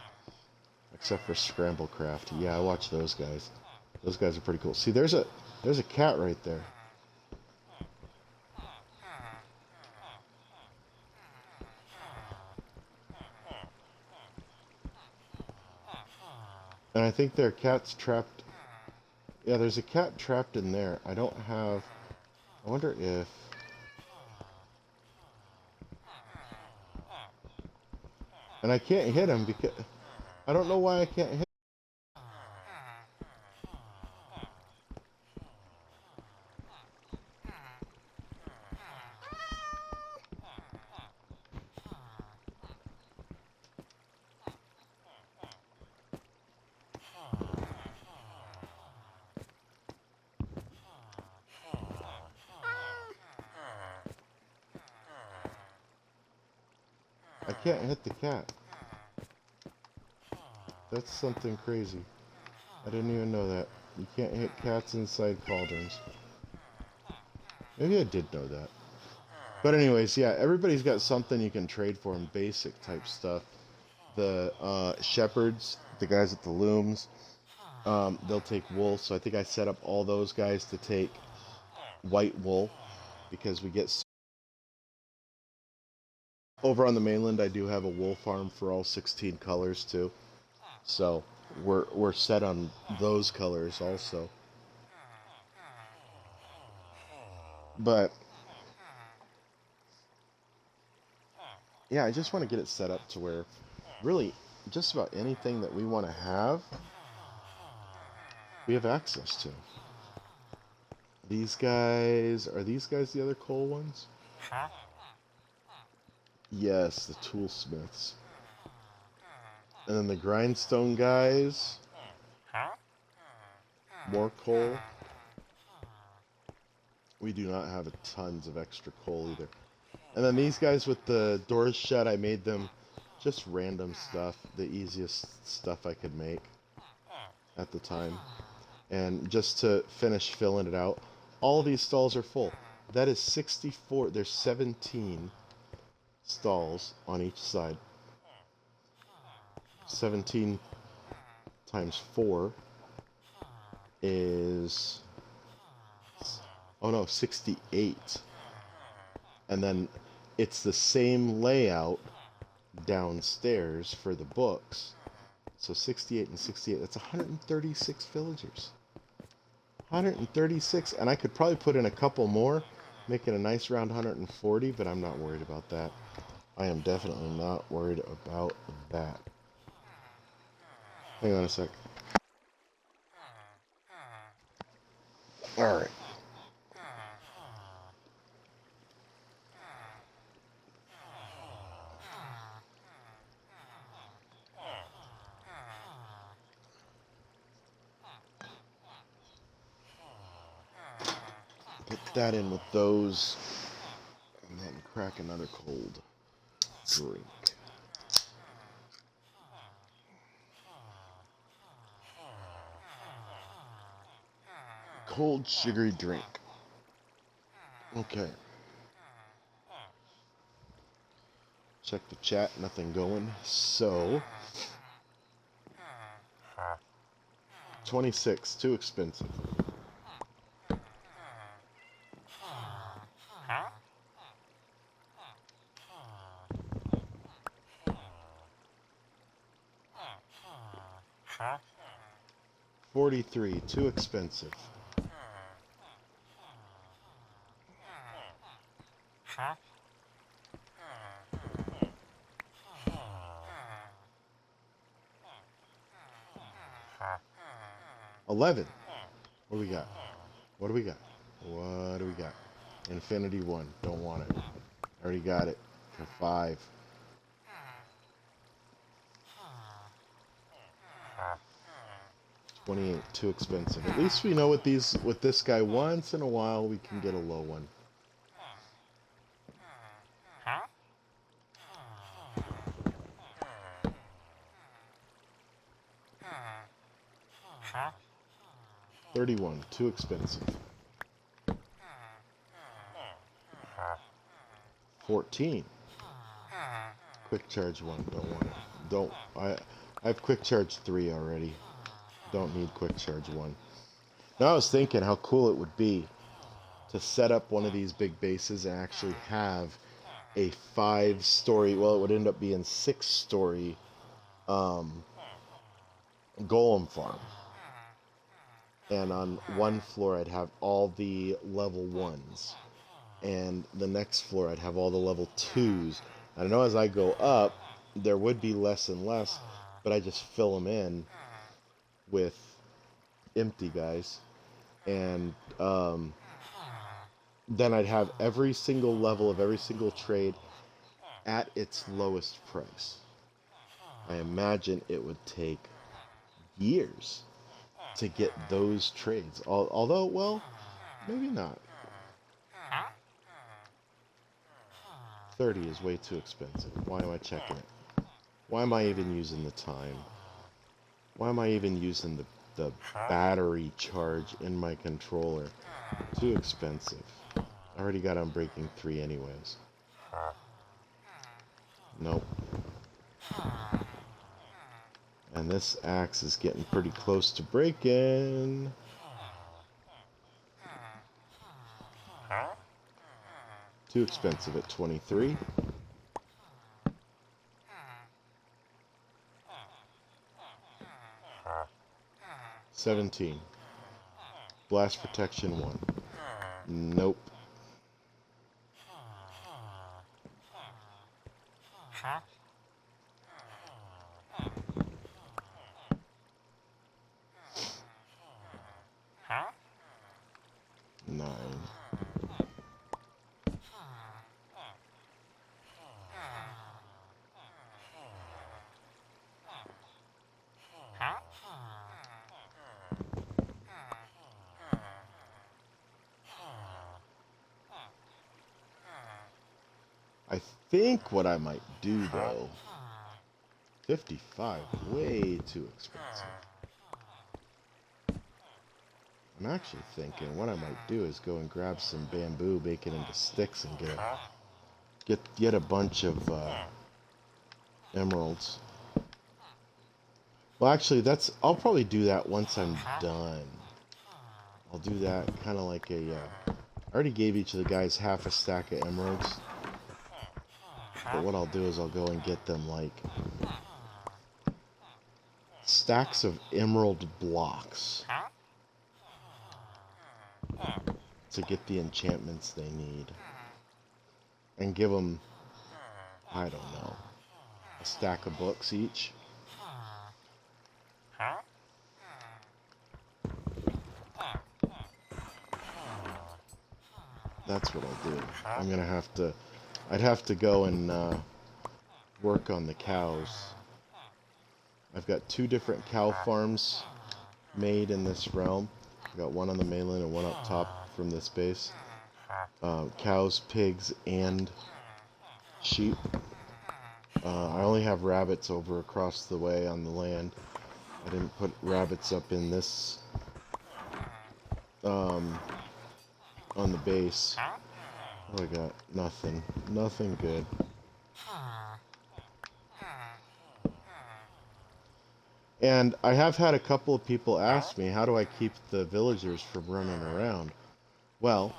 Except for Scramblecraft. Yeah, I watch those guys. Those guys are pretty cool. See, there's a cat right there. And I think there are cats trapped. Yeah, there's a cat trapped in there. I don't have... I wonder if... And I can't hit him because... I don't know why I can't hit. I can't hit the cat. That's something crazy. I didn't even know that. You can't hit cats inside cauldrons. Maybe I did know that. But anyways, yeah, everybody's got something you can trade for them, basic type stuff. The shepherds, the guys at the looms, they'll take wool. So I think I set up all those guys to take white wool because we get... Over on the mainland, I do have a wool farm for all 16 colors too. So we're set on those colors also. But yeah, I just want to get it set up to where really just about anything that we want to have, we have access to. These guys, are these guys the other coal ones? Yes, the toolsmiths. And then the grindstone guys. More coal. We do not have tons of extra coal either. And then these guys with the doors shut, I made them just random stuff, the easiest stuff I could make at the time. And just to finish filling it out, all these stalls are full. That is 64, there's 17 stalls on each side. 17 times 4 is, oh no, 68. And then it's the same layout downstairs for the books. So 68 and 68, that's 136 villagers. 136, and I could probably put in a couple more, make it a nice round 140, but I'm not worried about that. I am definitely not worried about that. Hang on a sec. Alright. Put that in with those, and then crack another cold drink. Cold sugary drink. Okay. Check the chat, nothing going. So 26, too expensive. $43, too expensive. $11. What do we got? What do we got? What do we got? Infinity 1. Don't want it. Already got it. For 5. 28, too expensive. At least we know with this guy once in a while we can get a low one. $31, too expensive. 14. Quick charge 1, don't want it. Don't I have quick charge 3 already. Don't need quick charge 1. Now I was thinking how cool it would be to set up one of these big bases and actually have a 5-story, well, it would end up being 6-story golem farm. And on one floor I'd have all the level 1s. And the next floor I'd have all the level 2s. I know as I go up, there would be less and less, but I just fill them in with empty guys. And then I'd have every single level of every single trade at its lowest price. I imagine it would take years to get those trades. Although, well, maybe not. 30 is way too expensive. Why am I checking it? Why am I even using the time? Why am I even using the battery charge in my controller? Too expensive. I already got on breaking 3 anyways. Nope. And this axe is getting pretty close to breaking. Too expensive at 23. $17. Blast protection 1. Nope. $9. I think what I might do though, 55, way too expensive. I'm actually thinking what I might do is go and grab some bamboo, make it into sticks, and get a bunch of emeralds. Well, actually, I'll probably do that once I'm done. I'll do that kind of like I already gave each of the guys half a stack of emeralds. But what I'll do is I'll go and get them like stacks of emerald blocks to get the enchantments they need. And give them, I don't know, a stack of books each. That's what I'll do. I'm gonna have to, I'd have to go and work on the cows. I've got 2 different cow farms made in this realm. I've got one on the mainland and one up top from this base. Cows, pigs, and sheep. I only have rabbits over across the way on the land. I didn't put rabbits up in this on the base. What do I got? Nothing. Nothing good. And I have had a couple of people ask me, how do I keep the villagers from running around? Well,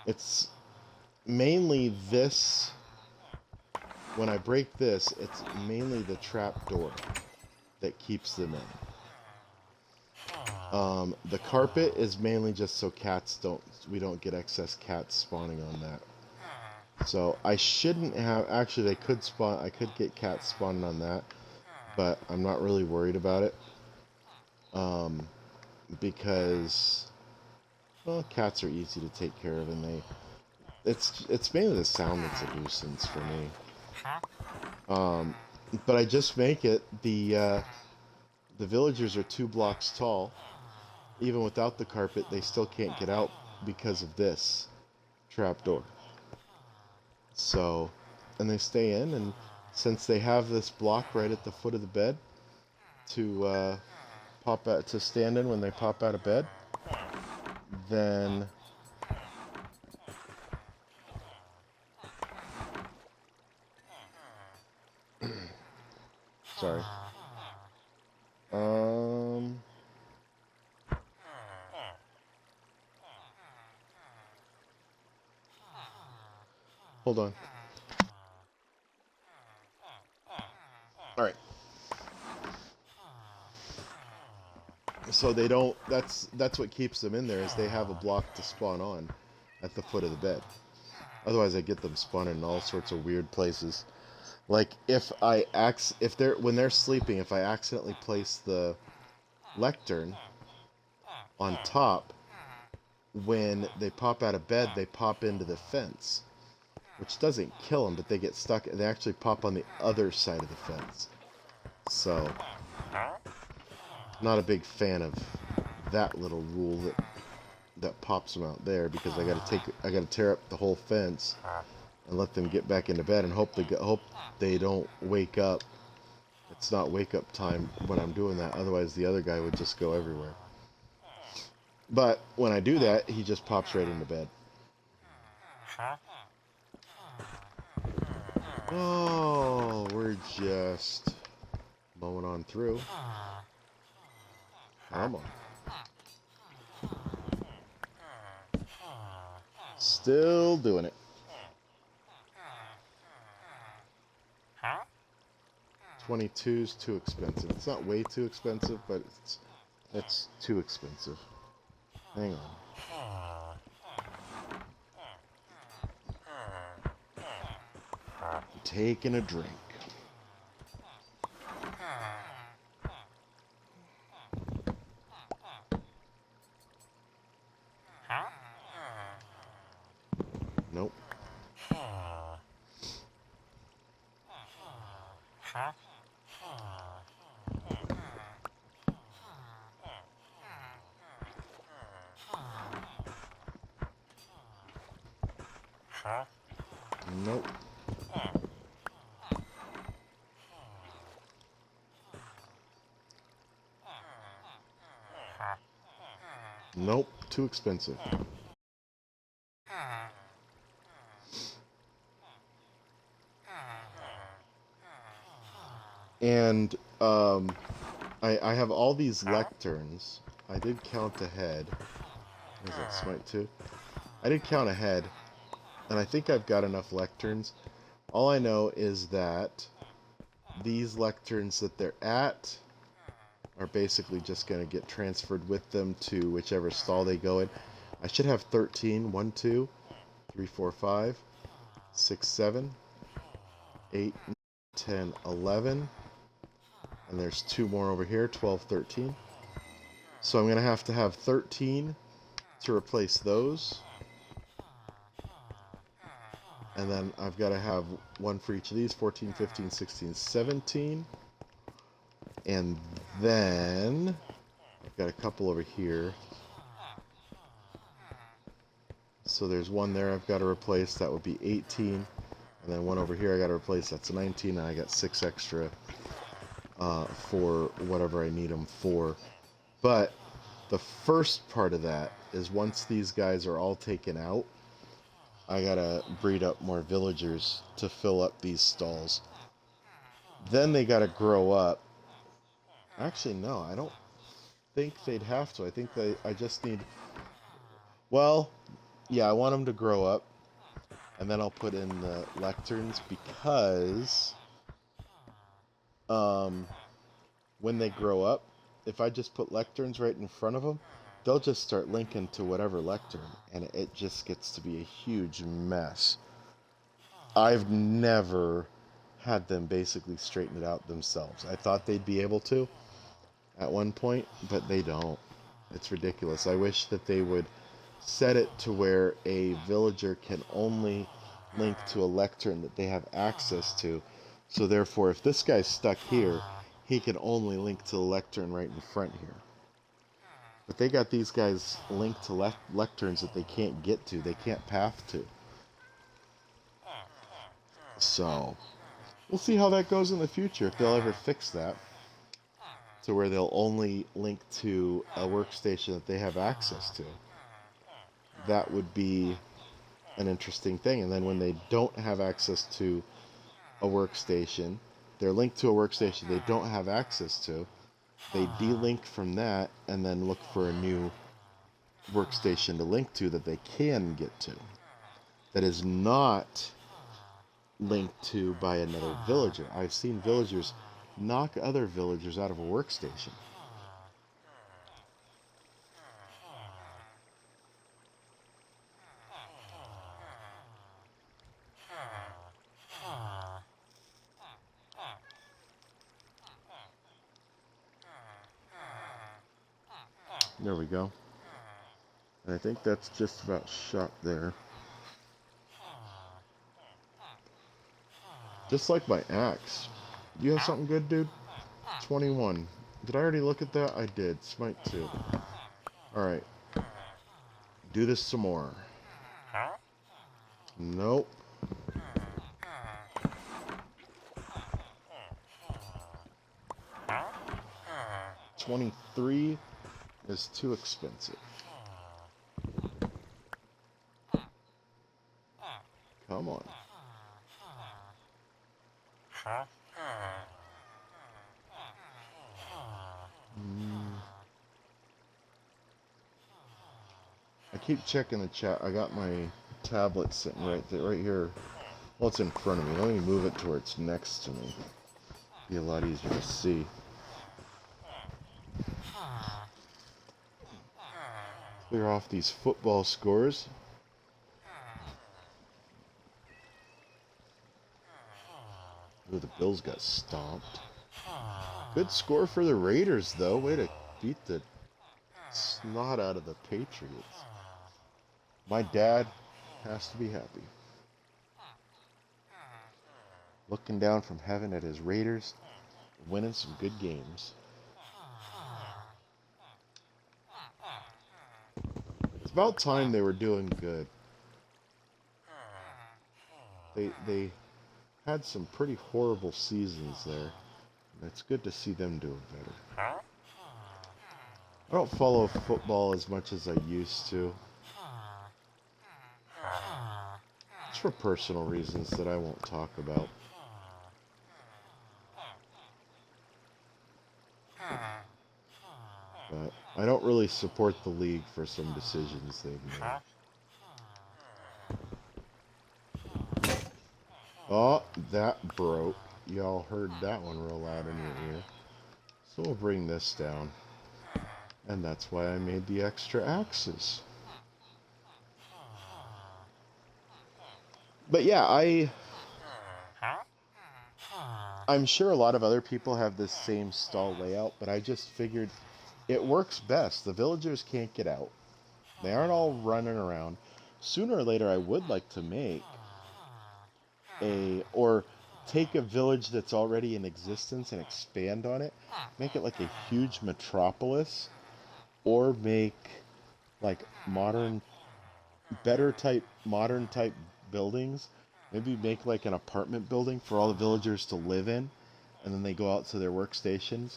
it's mainly this. When I break this, it's mainly the trap door that keeps them in. The carpet is mainly just so we don't get excess cats spawning on that. So I shouldn't have, actually they could spawn, I could get cats spawning on that, but I'm not really worried about it. Because, well, cats are easy to take care of, and it's mainly the sound that's a nuisance for me. But I just make it the The villagers are 2 blocks tall. Even without the carpet, they still can't get out because of this trapdoor. So, and they stay in, and since they have this block right at the foot of the bed to pop out to stand in when they pop out of bed, then sorry. Hold on. All right. So they don't. That's what keeps them in there is they have a block to spawn on, at the foot of the bed. Otherwise, I get them spawning in all sorts of weird places. Like if they're when they're sleeping, if I accidentally place the lectern on top, when they pop out of bed, they pop into the fence, which doesn't kill them, but they get stuck. They actually pop on the other side of the fence. So, not a big fan of that little rule that pops them out there, because I gotta tear up the whole fence and let them get back into bed and hope they don't wake up. It's not wake up time when I'm doing that. Otherwise, the other guy would just go everywhere. But when I do that, he just pops right into bed. Oh, we're just mowing on through. Come on. Still doing it. 22's too expensive. It's not way too expensive, but it's too expensive. Hang on. I'm taking a drink. Nope. Nope. Nope, too expensive. And I have all these lecterns. I did count ahead. Is that smite too? I did count ahead, and I think I've got enough lecterns. All I know is that these lecterns that they're at are basically just going to get transferred with them to whichever stall they go in. I should have 13. 1, 2, 3, 4, 5, 6, 7, 8, 9, 10, 11. And there's 2 more over here, 12, 13. So I'm going to have 13 to replace those. And then I've got to have 1 for each of these, 14, 15, 16, 17. And then I've got a couple over here. So there's 1 there I've got to replace. That would be 18. And then 1 over here I got to replace. That's 19. And I got 6 extra for whatever I need them for. But the first part of that is once these guys are all taken out, I gotta breed up more villagers to fill up these stalls. Then they gotta grow up. Actually, no, I don't think they'd have to. I think I just need... Well, yeah, I want them to grow up. And then I'll put in the lecterns because... when they grow up, if I just put lecterns right in front of them, they'll just start linking to whatever lectern, and it just gets to be a huge mess. I've never had them basically straighten it out themselves. I thought they'd be able to at one point, but they don't. It's ridiculous. I wish that they would set it to where a villager can only link to a lectern that they have access to. So therefore, if this guy's stuck here, he can only link to the lectern right in front here. But they got these guys linked to lecterns that they can't get to, they can't path to. So, we'll see how that goes in the future, if they'll ever fix that, to where they'll only link to a workstation that they have access to. That would be an interesting thing. And then when they don't have access to a workstation, they're linked to a workstation they don't have access to, they delink from that and then look for a new workstation to link to that they can get to, that is not linked to by another villager. I've seen villagers knock other villagers out of a workstation. There we go. And I think that's just about shot there. Just like my axe. You have something good, dude? 21. Did I already look at that? I did. Smite 2. Alright. Do this some more. Nope. 23 is too expensive. Come on. I keep checking the chat. I got my tablet sitting right there, right here. Well, it's in front of me. Let me move it to where it's next to me. Be a lot easier to see. Clear off these football scores. Ooh, the Bills got stomped. Good score for the Raiders, though. Way to beat the snot out of the Patriots. My dad has to be happy. Looking down from heaven at his Raiders, winning some good games. It's about time they were doing good. They had some pretty horrible seasons there. It's good to see them doing better. I don't follow football as much as I used to. It's for personal reasons that I won't talk about. But I don't really support the league for some decisions they've made. Oh, that broke. Y'all heard that one real loud in your ear. So we'll bring this down. And that's why I made the extra axes. But yeah, I'm sure a lot of other people have this same stall layout, but I just figured it works best. The villagers can't get out. They aren't all running around. Sooner or later, I would like to make or take a village that's already in existence and expand on it. Make it like a huge metropolis, or make like modern type buildings. Maybe make like an apartment building for all the villagers to live in, and then they go out to their workstations.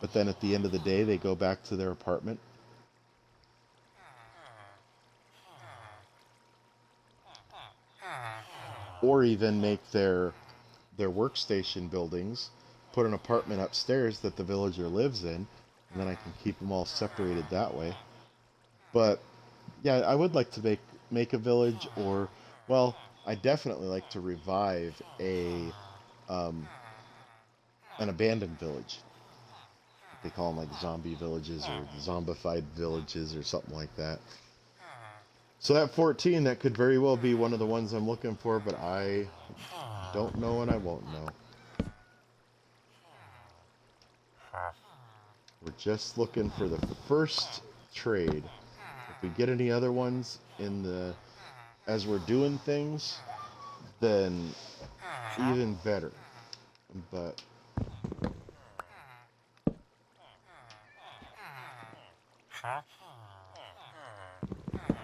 But then at the end of the day, they go back to their apartment. Or even make their workstation buildings, put an apartment upstairs that the villager lives in, and then I can keep them all separated that way. But yeah, I would like to make a village, or, well, I definitely like to revive an abandoned village. They call them like zombie villages or zombified villages or something like that. So that 14, that could very well be one of the ones I'm looking for, but I don't know and I won't know. We're just looking for the first trade. If we get any other ones as we're doing things, then even better. But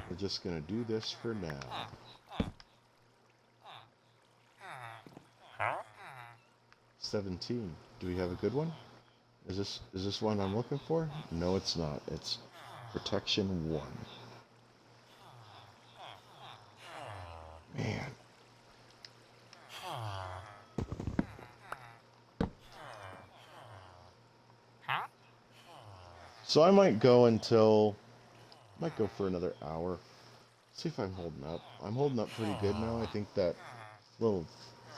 We're just gonna do this for now. 17. Do we have a good one? Is this one I'm looking for? No, it's not. It's protection 1. Man. So I might go for another hour. See if I'm holding up. I'm holding up pretty good now. I think that little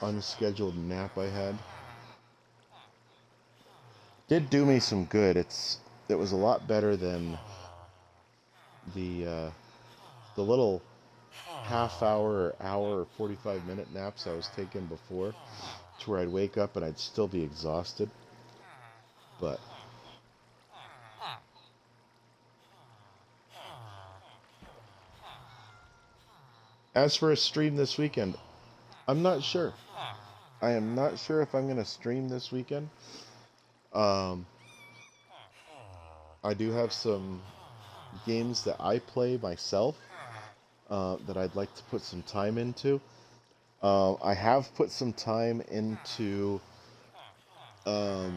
unscheduled nap I had did do me some good. It was a lot better than the little half hour or hour or 45-minute naps I was taking before, to where I'd wake up and I'd still be exhausted. But as for a stream this weekend, I'm not sure. I am not sure if I'm going to stream this weekend. Um, I do have some games that I play myself that I'd like to put some time into. I have put some time into a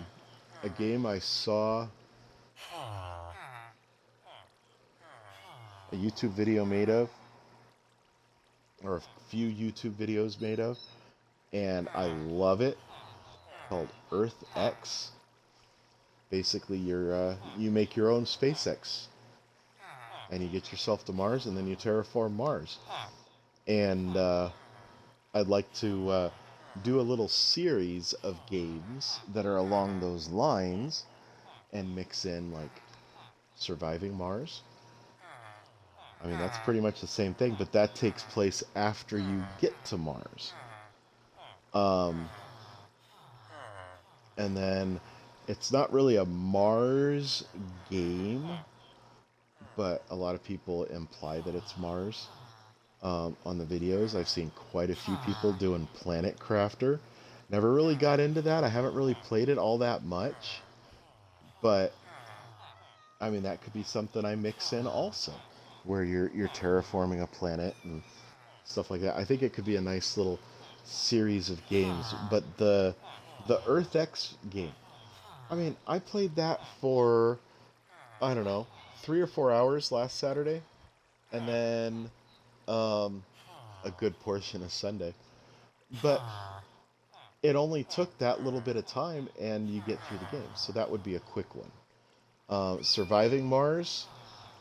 game I saw a YouTube video made of, or a few YouTube videos made of, and I love it, called Earth X. Basically, you make your own SpaceX, and you get yourself to Mars, and then you terraform Mars. And I'd like to do a little series of games that are along those lines, and mix in like surviving Mars. I mean, that's pretty much the same thing, but that takes place after you get to Mars. Um, and then it's not really a Mars game, but a lot of people imply that it's Mars on the videos. I've seen quite a few people doing Planet Crafter. Never really got into that. I haven't really played it all that much, but I mean, that could be something I mix in also, where you're terraforming a planet and stuff like that. I think it could be a nice little series of games. But the Earth X game, I mean, I played that for, I don't know, 3 or 4 hours last Saturday, and then a good portion of Sunday. But it only took that little bit of time, and you get through the game. So that would be a quick one. Surviving Mars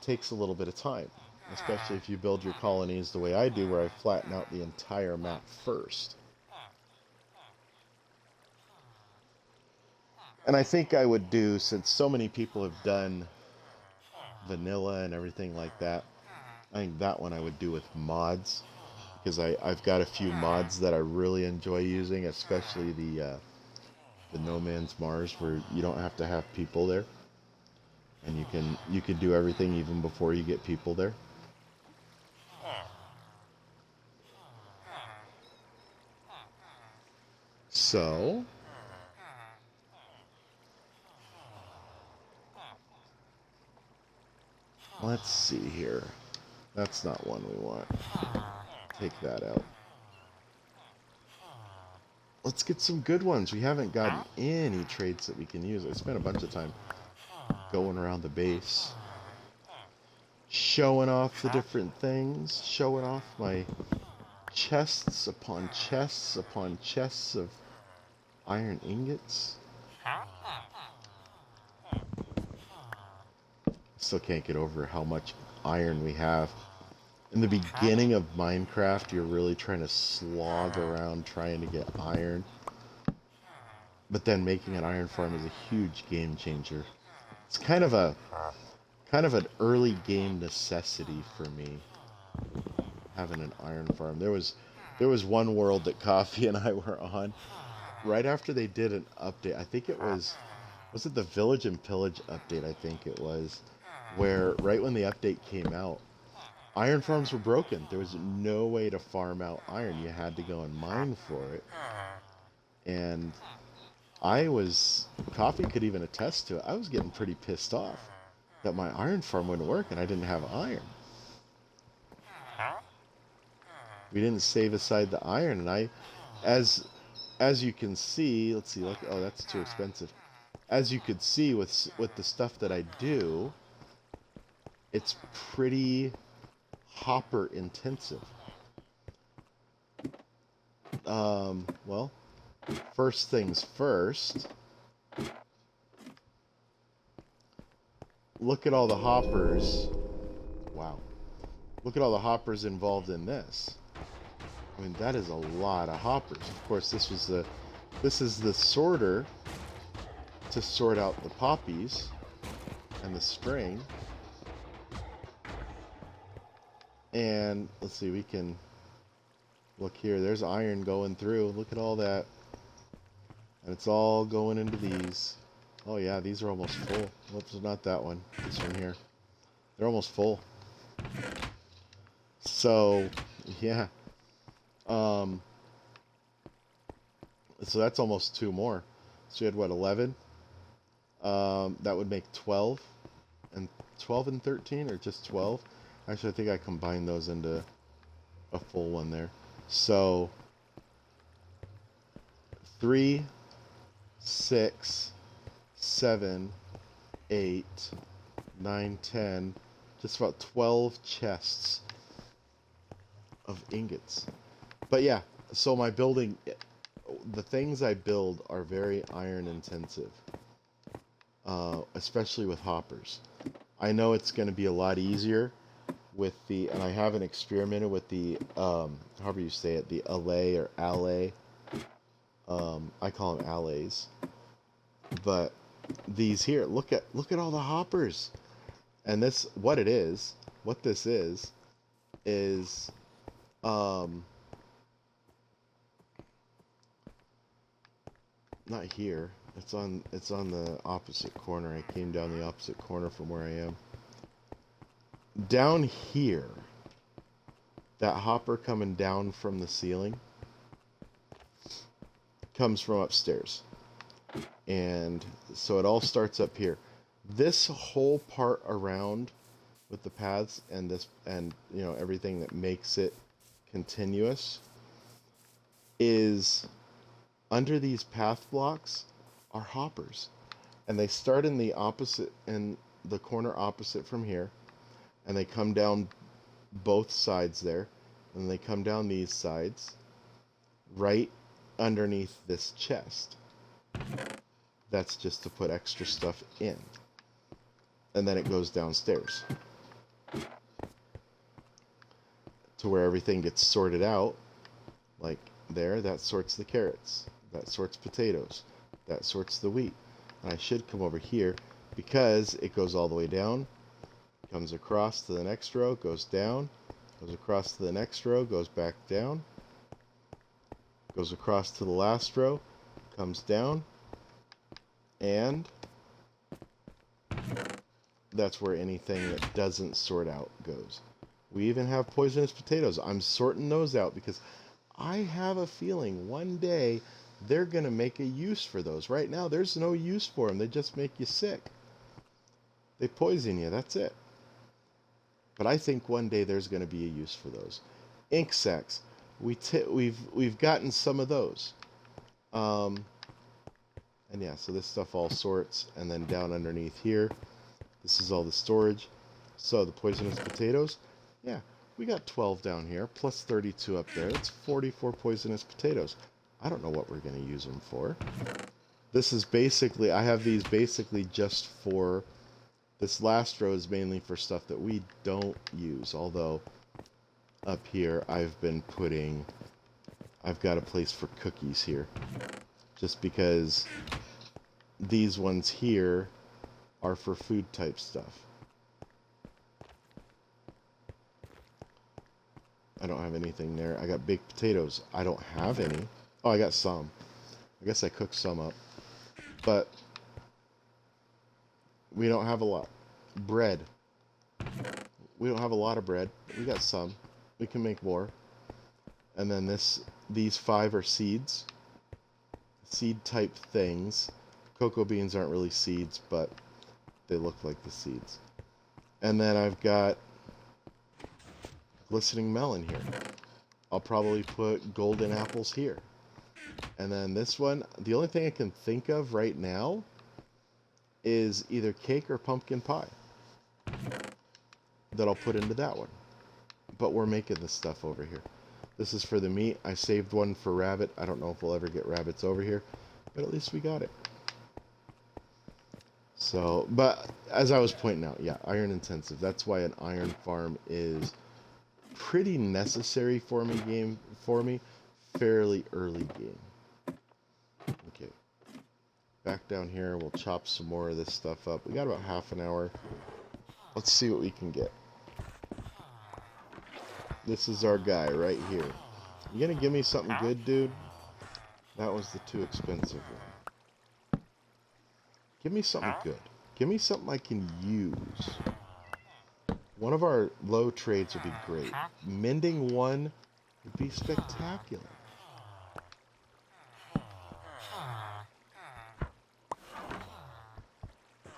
takes a little bit of time, especially if you build your colonies the way I do, where I flatten out the entire map first. And I think I would do, since so many people have done vanilla and everything like that, I think that one I would do with mods, because I've got a few mods that I really enjoy using, especially the No Man's Mars, where you don't have to have people there, and you can do everything even before you get people there. So let's see here. That's not one we want. Take that out. Let's get some good ones. We haven't gotten any traits that we can use. I spent a bunch of time going around the base, showing off the different things, showing off my chests upon chests upon chests of iron ingots. Still can't get over how much iron we have. In the beginning of Minecraft, you're really trying to slog around trying to get iron. But then making an iron farm is a huge game changer. It's kind of an early game necessity for me, having an iron farm. There was one world that Coffee and I were on right after they did an update. I think it was it the Village and Pillage update, I think it was, where right when the update came out, iron farms were broken. There was no way to farm out iron. You had to go and mine for it. And Coffee could even attest to it, I was getting pretty pissed off. that my iron farm wouldn't work and I didn't have iron. We didn't save aside the iron, and as as you can see, let's see, look, oh, that's too expensive. As you could see with the stuff that I do, it's pretty hopper intensive. Well, first things first, look at all the hoppers. Wow. Look at all the hoppers involved in this. I mean, that is a lot of hoppers. Of course, this is the sorter to sort out the poppies and the string. And let's see, we can look here. There's iron going through. Look at all that. And it's all going into these. Oh yeah, these are almost full. Whoops, not that one. This one here. They're almost full. So, yeah. So that's almost 2 more. So you had what, 11? That would make 12. And 12 and 13, or just 12? Actually, I think I combined those into a full one there. So 3, 6, 7, 8, 9, 10, just about 12 chests of ingots. But yeah, so my building, the things I build are very iron intensive, especially with hoppers. I know it's going to be a lot easier with the, and I haven't experimented with the, however you say it, the allay or allay. I call them allays. But these here, look at all the hoppers. And this, what this is not here. It's on the opposite corner. I came down the opposite corner from where I am. Down here, that hopper coming down from the ceiling comes from upstairs. And so it all starts up here. This whole part around with the paths and this, and you know, everything that makes it continuous is under these path blocks are hoppers. And they start in the opposite, in the corner opposite from here, and they come down both sides there, and they come down these sides right underneath this chest. That's just to put extra stuff in. And then it goes downstairs to where everything gets sorted out. Like there, that sorts the carrots, that sorts potatoes, that sorts the wheat. And I should come over here because it goes all the way down, comes across to the next row, goes down, goes across to the next row, goes back down, goes across to the last row, comes down, and that's where anything that doesn't sort out goes. We even have poisonous potatoes. I'm sorting those out because I have a feeling one day they're going to make a use for those. Right now, there's no use for them. They just make you sick. They poison you. That's it. But I think one day there's going to be a use for those. Ink sacs. We've gotten some of those. And yeah, so this stuff all sorts, and then down underneath here, this is all the storage. So the poisonous potatoes, yeah, we got 12 down here, plus 32 up there. That's 44 poisonous potatoes. I don't know what we're going to use them for. This is basically, I have these basically just for, this last row is mainly for stuff that we don't use, although up here I've got a place for cookies here. Just because these ones here are for food type stuff. I don't have anything there. I got baked potatoes. I don't have any. Oh, I got some. I guess I cooked some up. But we don't have a lot. Bread. We don't have a lot of bread. We got some. We can make more. And then these 5 are seeds. Seed type things. Cocoa beans aren't really seeds, but they look like the seeds. And then I've got glistening melon here. I'll probably put golden apples here. And then this one, the only thing I can think of right now is either cake or pumpkin pie that I'll put into that one. But we're making this stuff over here. This is for the meat. I saved one for rabbit. I don't know if we'll ever get rabbits over here, but at least we got it. So, but as I was pointing out, yeah, iron intensive. That's why an iron farm is pretty necessary for me fairly early game. Okay. Back down here, we'll chop some more of this stuff up. We got about half an hour. Let's see what we can get. This is our guy right here. You gonna give me something good, dude? That was the too expensive one. Give me something good. Give me something I can use. One of our low trades would be great. Mending one would be spectacular.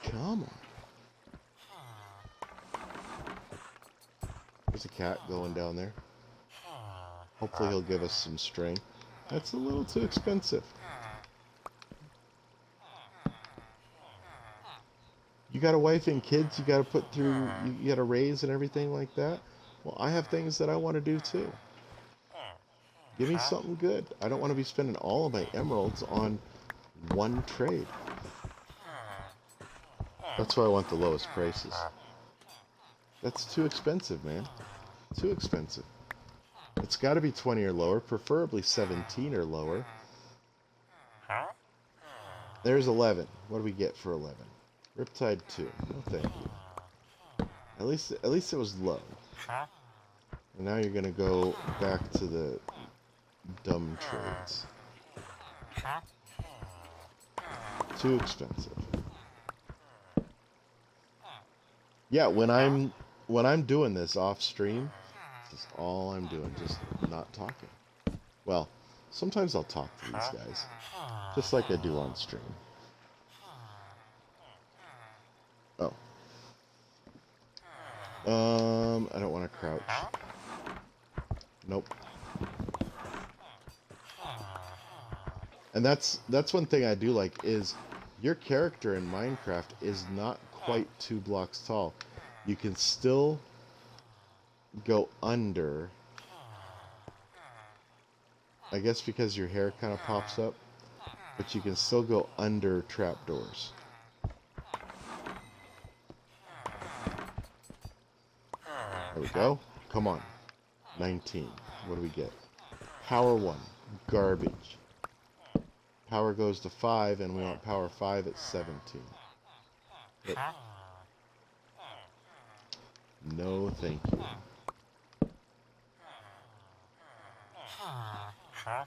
Come on. There's a cat going down there. Hopefully he'll give us some string. That's a little too expensive. You got a wife and kids you got to put through, you got to raise and everything like that. Well, I have things that I want to do too. Give me something good. I don't want to be spending all of my emeralds on one trade. That's why I want the lowest prices. That's too expensive, man. Too expensive. It's got to be 20 or lower, preferably 17 or lower. There's 11. What do we get for 11? Riptide 2. No, thank you. At least it was low. And now you're gonna go back to the dumb trades. Too expensive. Yeah, when I'm doing this off stream, this is all I'm doing, just not talking. Well, sometimes I'll talk to these guys, just like I do on stream. Oh. I don't want to crouch. Nope. And that's one thing I do like is your character in Minecraft is not quite 2 blocks tall. You can still go under. I guess because your hair kind of pops up, but you can still go under trapdoors. There we go. Come on. 19. What do we get? Power 1. Garbage. Power goes to 5, and we want power 5 at 17. But no, thank you. Huh?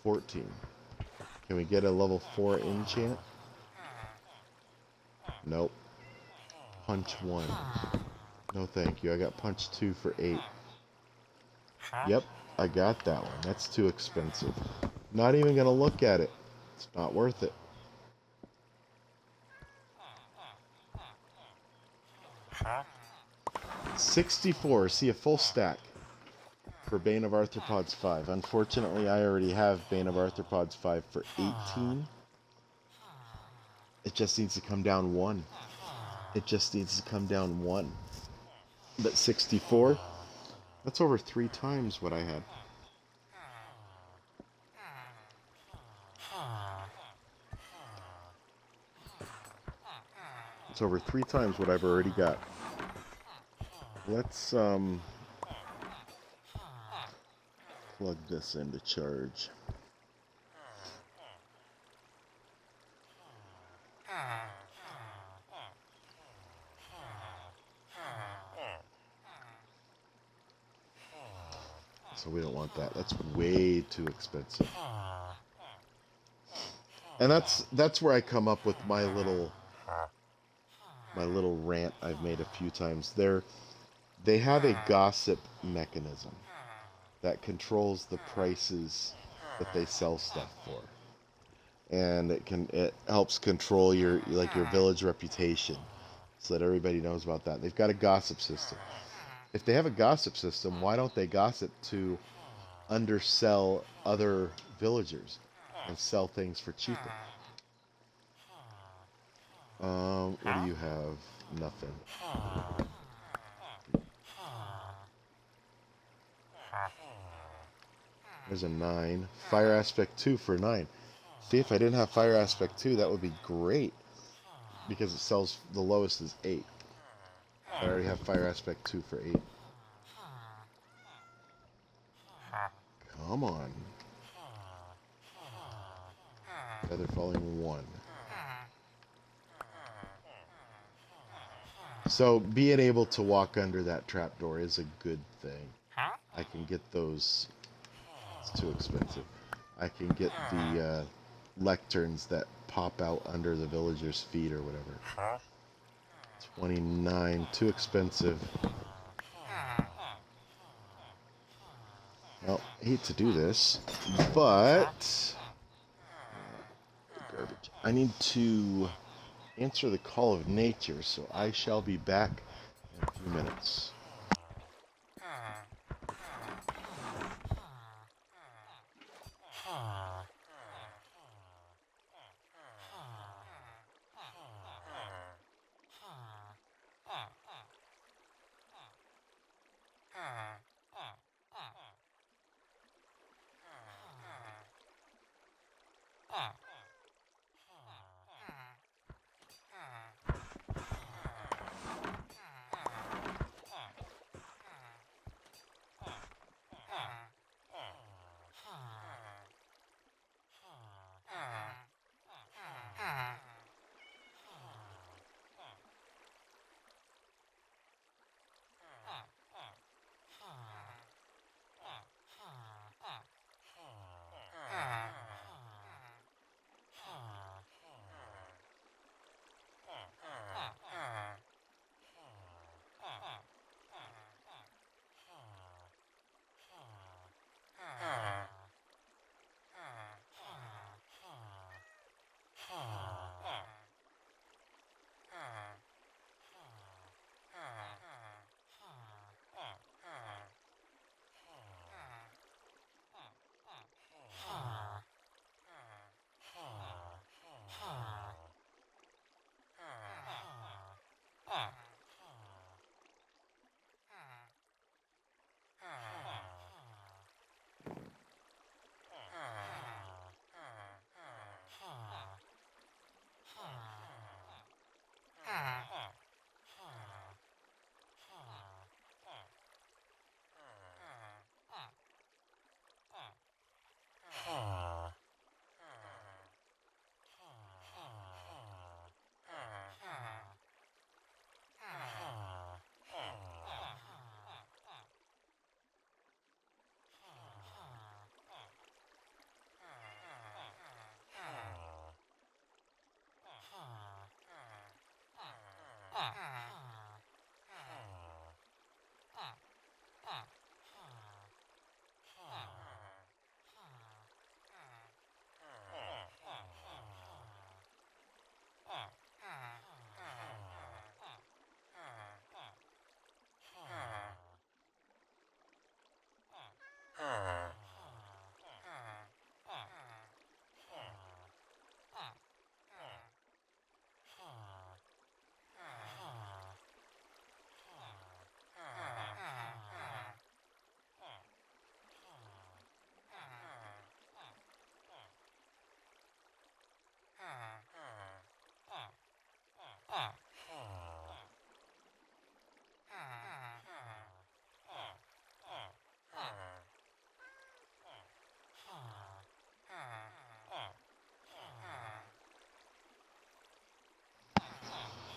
14. Can we get a level 4 enchant? Nope. Punch 1. No thank you. I got punch 2 for 8. Yep, I got that one. That's too expensive. Not even gonna look at it. It's not worth it. $64. See a full stack for Bane of Arthropods 5. Unfortunately, I already have Bane of Arthropods 5 for 18. It just needs to come down 1. It just needs to come down 1. But 64, that's over 3 times what I had. It's over 3 times what I've already got. Let's plug this into charge. So we don't want that. That's way too expensive. And that's where I come up with my little rant I've made a few times. They have a gossip mechanism that controls the prices that they sell stuff for, and it helps control your village reputation, so that everybody knows about that. They've got a gossip system. If they have a gossip system, why don't they gossip to undersell other villagers and sell things for cheaper? What do you have? Nothing. There's a 9. Fire aspect 2 for 9. See, if I didn't have fire aspect 2, that would be great, because it sells, the lowest is 8. I already have fire aspect 2 for 8. Come on. Feather falling 1. So being able to walk under that trapdoor is a good thing. I can get those. It's too expensive. I can get the lecterns that pop out under the villagers' feet or whatever. 29. Too expensive. Well, I hate to do this, but garbage. I need to answer the call of nature, so I shall be back in a few minutes.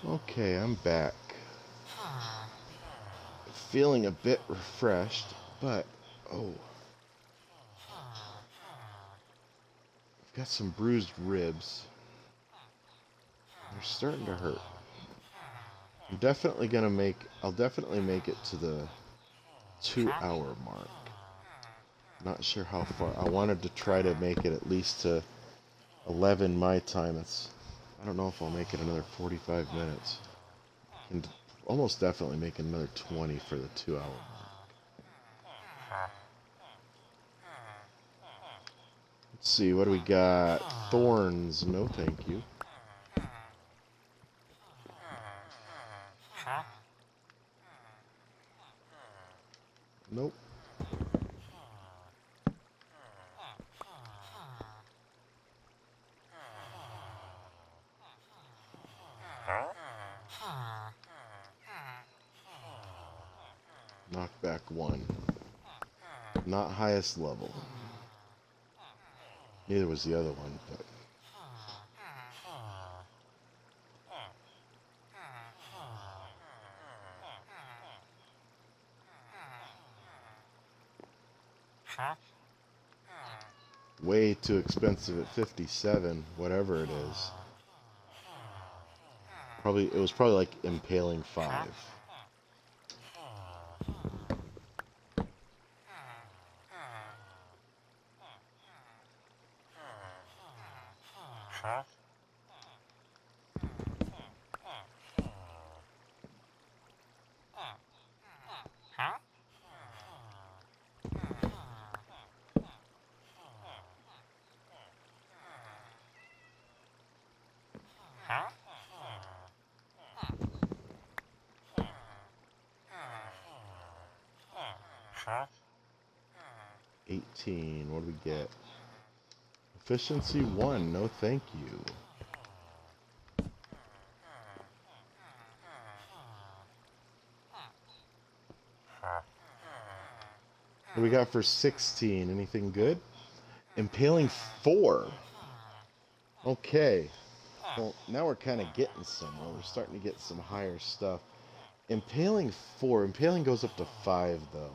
Okay, I'm back. Feeling a bit refreshed, but oh, I've got some bruised ribs. They're starting to hurt. I'll definitely make it to the 2-hour mark. Not sure how far. I wanted to try to make it at least to 11 my time. I don't know if I'll make it another 45 minutes. And almost definitely make another 20 for the 2 hour. Let's see, what do we got? Thorns, no thank you. Nope. Knockback 1. Not highest level. Neither was the other one, but... way too expensive at 57, whatever it is. It was probably like Impaling 5. Huh? 18. What do we get? Efficiency 1. No thank you. What do we got for 16? Anything good? Impaling 4. Okay. Well, now we're kind of getting somewhere. We're starting to get some higher stuff. Impaling 4. Impaling goes up to 5, though.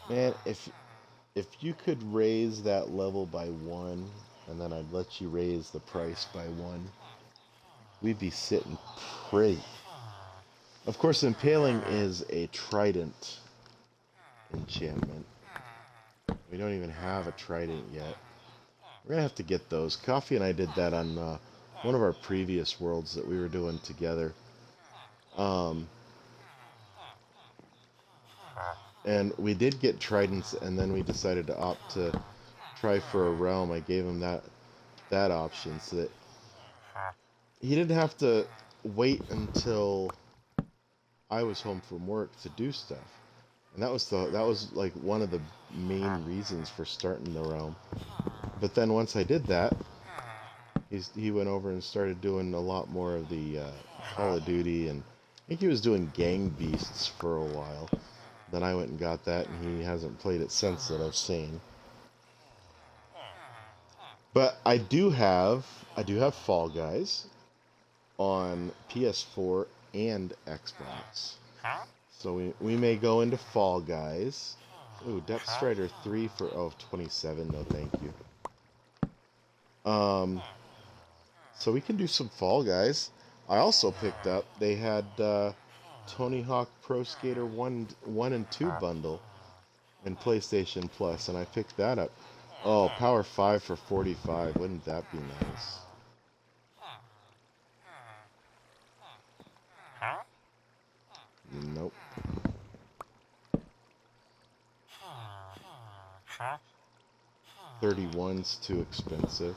Man, if you could raise that level by 1, and then I'd let you raise the price by 1, we'd be sitting pretty. Of course, Impaling is a trident enchantment. We don't even have a trident yet. We're going to have to get those. Coffee and I did that on one of our previous worlds that we were doing together. And we did get tridents, and then we decided to opt to try for a realm. I gave him that option so that he didn't have to wait until I was home from work to do stuff. And that was like one of the main reasons for starting the realm. But then once I did that, he went over and started doing a lot more of the Call of Duty, and I think he was doing Gang Beasts for a while. Then I went and got that, and he hasn't played it since that I've seen. But I do have Fall Guys on PS4 and Xbox. So we may go into Fall Guys. Ooh, Depth Strider 3 for 27. No, thank you. So we can do some Fall Guys. I also picked up. They had Tony Hawk Pro Skater 1 and 2 bundle in PlayStation Plus, and I picked that up. Oh, Power 5 for 45. Wouldn't that be nice? Nope. 31's too expensive.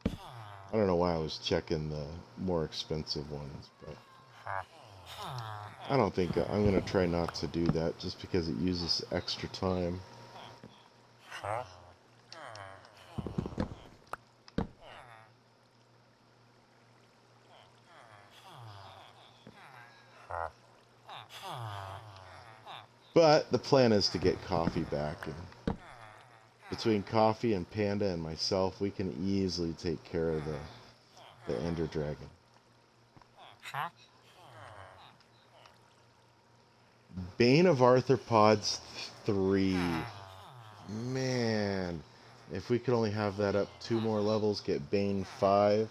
I don't know why I was checking the more expensive ones, but I don't think I'm going to try not to do that just because it uses extra time. But the plan is to get Coffee back, and between Coffee and Panda and myself, we can easily take care of the Ender Dragon. Bane of Arthropods 3. Man, if we could only have that up 2 more levels, get Bane 5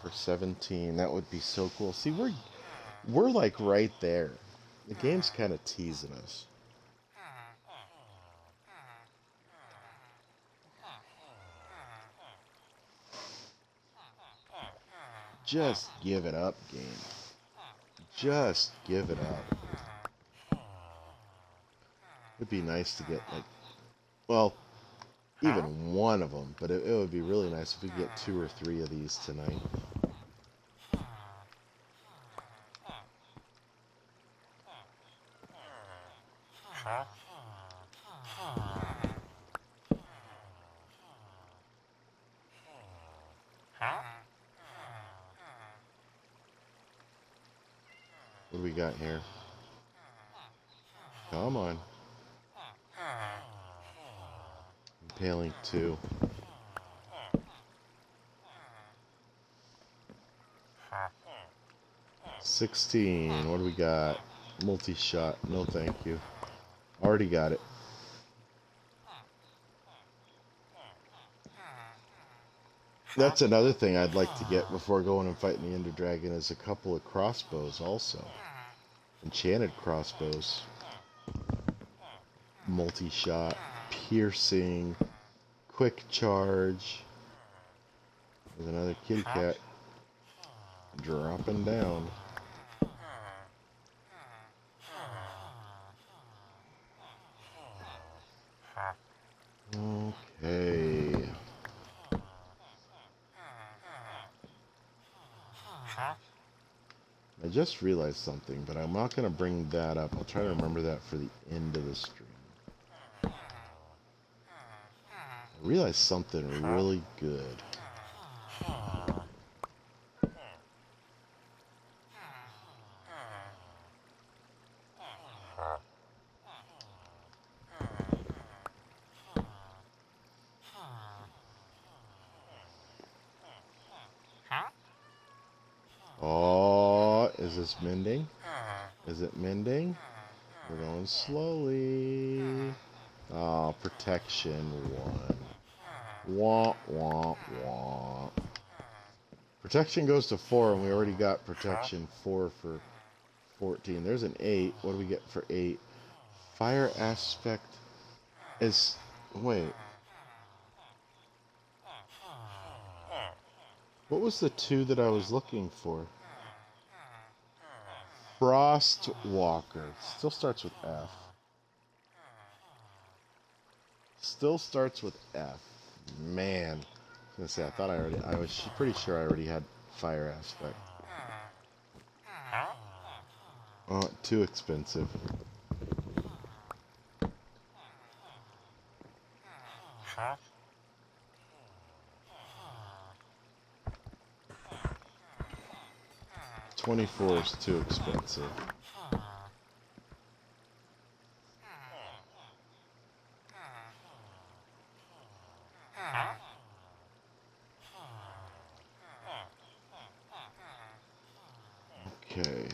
for 17, that would be so cool. See, we're like right there. The game's kind of teasing us. Just give it up, game. Just give it up. It'd be nice to get, like, well, even one of them, but it would be really nice if we get 2 or 3 of these tonight. What do we got here? Come on. Impaling 2. 16. What do we got? Multi-shot. No, thank you. Already got it. That's another thing I'd like to get before going and fighting the Ender Dragon is a couple of crossbows also. Enchanted crossbows. Multi-shot. Piercing. Quick charge. There's another kitty cat. Dropping down. Okay. I just realized something, but I'm not going to bring that up. I'll try to remember that for the end of the stream. I realized something really good. Oh, is this mending? Is it mending? We're going slowly. Oh, protection 1. Wah, wah, wah. Protection goes to 4, and we already got protection 4 for 14. There's an 8. What do we get for 8? Fire aspect is... Wait. What was the 2 that I was looking for? Frost Walker. Still starts with F. Still starts with F. Man. I was gonna say, I was pretty sure I already had fire aspect. Oh, too expensive. $24 is too expensive. Okay.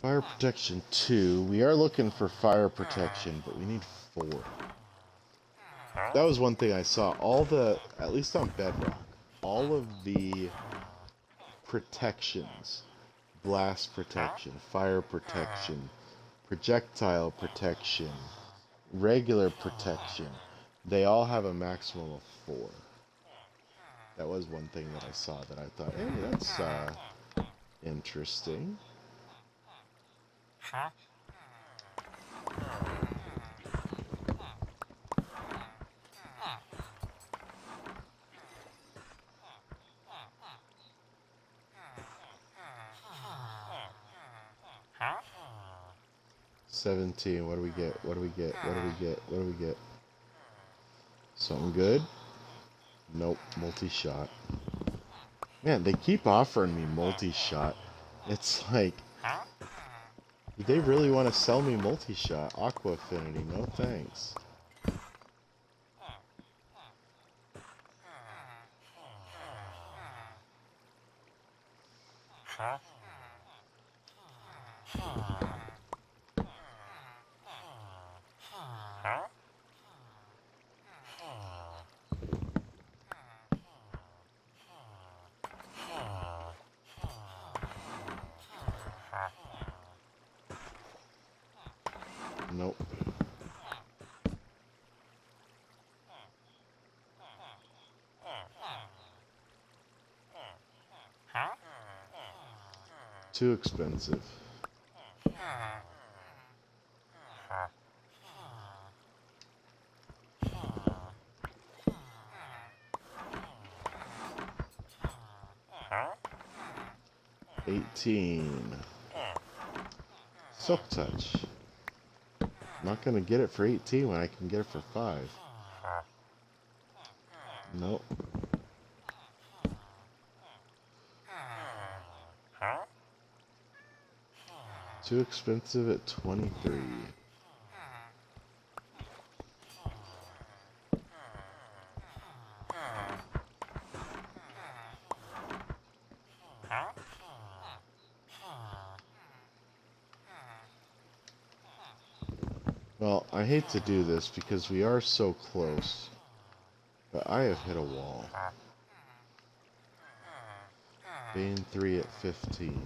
Fire protection 2. We are looking for fire protection, but we need 4. That was one thing I saw. At least on Bedrock, all of the protections, blast protection, fire protection, projectile protection, regular protection, they all have a maximum of 4. That was one thing that I saw that I thought, hey, that's interesting. $17. What do we get? What do we get? What do we get? What do we get? Something good? Nope. Multi-shot. Man, they keep offering me multi-shot. It's like, do they really want to sell me multi-shot? Aqua Affinity, no thanks. Nope. Too expensive. $18. Silk Touch. Not gonna get it for 18 when I can get it for 5. Nope. Too expensive at 23. Well, I hate to do this because we are so close, but I have hit a wall. Bane 3 at 15.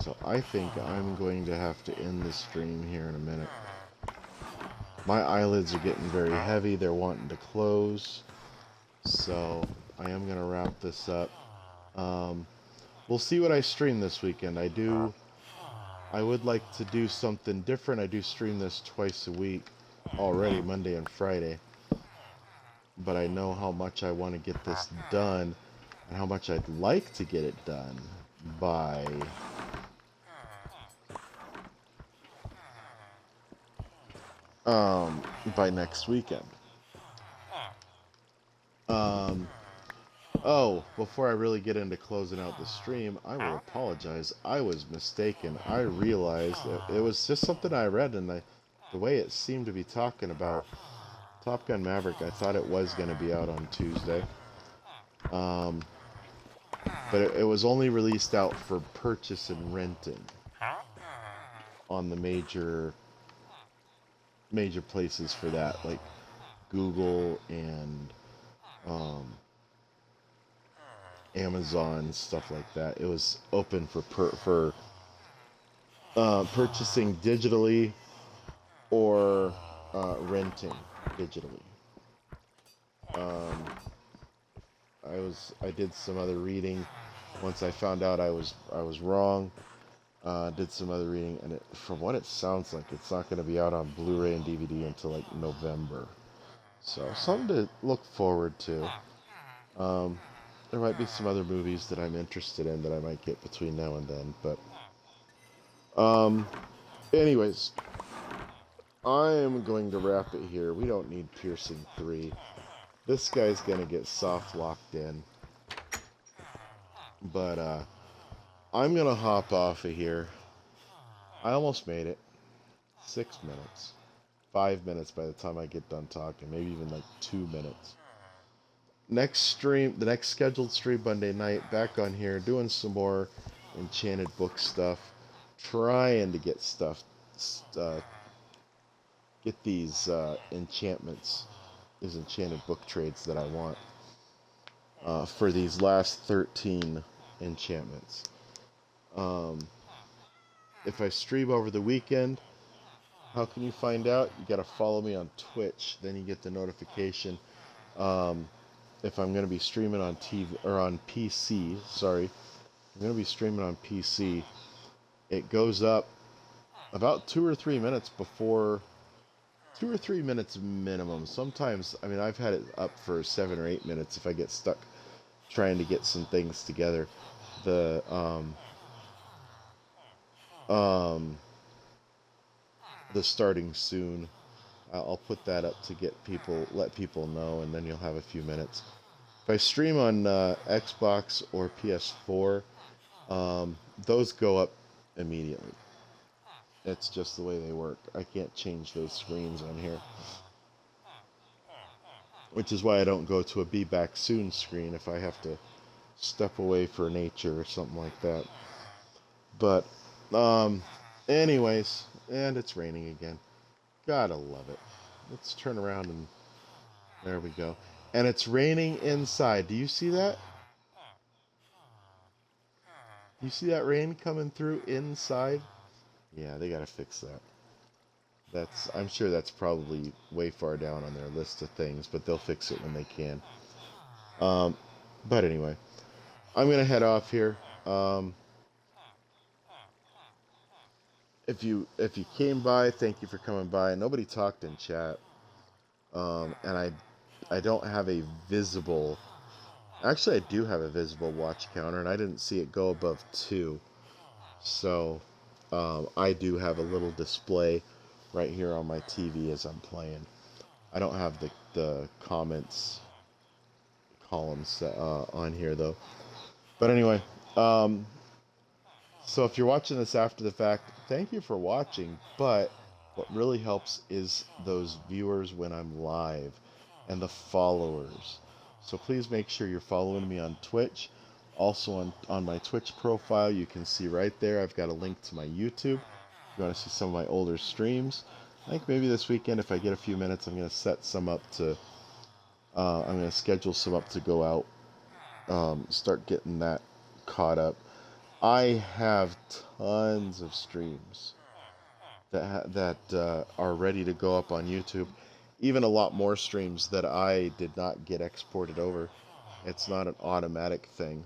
So I think I'm going to have to end the stream here in a minute. My eyelids are getting very heavy. They're wanting to close. So I am going to wrap this up. We'll see what I stream this weekend. I would like to do something different. I do stream this twice a week already, Monday and Friday. But I know how much I want to get this done and how much I'd like to get it done by next weekend. Oh, before I really get into closing out the stream, I will apologize. I was mistaken. I realized it was just something I read, and the way it seemed to be talking about Top Gun Maverick, I thought it was going to be out on Tuesday. But it was only released out for purchase and renting on the major places for that, like Google and Amazon, stuff like that. It was open for purchasing digitally or renting digitally. I did some other reading once I found out I was wrong. Did some other reading, and from what it sounds like, it's not going to be out on Blu-ray and DVD until like November. So something to look forward to. There might be some other movies that I'm interested in that I might get between now and then, but anyways, I am going to wrap it here. We don't need Piercing 3. This guy's gonna get soft locked in, but I'm gonna hop off of here. I almost made it. 6 minutes. 5 minutes by the time I get done talking, maybe even like 2 minutes. Next stream, the next scheduled stream Monday night, back on here, doing some more enchanted book stuff, trying to get stuff, get these enchantments, these enchanted book trades that I want for these last 13 enchantments. If I stream over the weekend, how can you find out? You got to follow me on Twitch, then you get the notification. If I'm going to be streaming on TV or on PC, sorry, I'm going to be streaming on PC. It goes up about 2 or 3 minutes before, 2 or 3 minutes minimum. Sometimes, I mean, I've had it up for 7 or 8 minutes if I get stuck trying to get some things together. The starting soon. I'll put that up to let people know, and then you'll have a few minutes. If I stream on Xbox or PS4, those go up immediately. It's just the way they work. I can't change those screens on here. Which is why I don't go to a Be Back Soon screen if I have to step away for nature or something like that. But, um, anyways, and it's raining again. Gotta love it. Let's turn around and there we go. And it's raining inside. Do you see that? You see that rain coming through inside? Yeah, they gotta fix that. I'm sure that's probably way far down on their list of things, but they'll fix it when they can. Um, but anyway, I'm gonna head off here. Um, if you came by, thank you for coming by. Nobody talked in chat, and I don't have a visible. Actually, I do have a visible watch counter, and I didn't see it go above 2. So I do have a little display right here on my TV as I'm playing. I don't have the comments columns on here though. But anyway, um, so if you're watching this after the fact, thank you for watching. But what really helps is those viewers when I'm live and the followers. So please make sure you're following me on Twitch. Also on my Twitch profile, you can see right there, I've got a link to my YouTube. If you want to see some of my older streams, I think maybe this weekend, if I get a few minutes, I'm going to set some up to, I'm going to schedule some up to go out, start getting that caught up. I have tons of streams that are ready to go up on YouTube. Even a lot more streams that I did not get exported over. It's not an automatic thing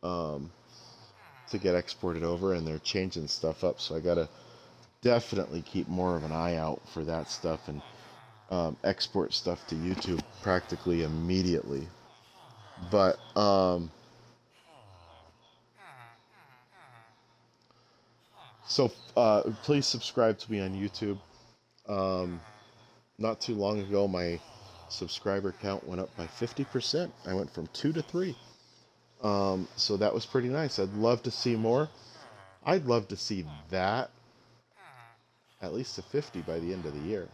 to get exported over, and they're changing stuff up. So I gotta definitely keep more of an eye out for that stuff and export stuff to YouTube practically immediately. But so please subscribe to me on YouTube. Not too long ago, my subscriber count went up by 50%. I went from 2 to 3. So that was pretty nice. I'd love to see more. I'd love to see that at least to 50 by the end of the year.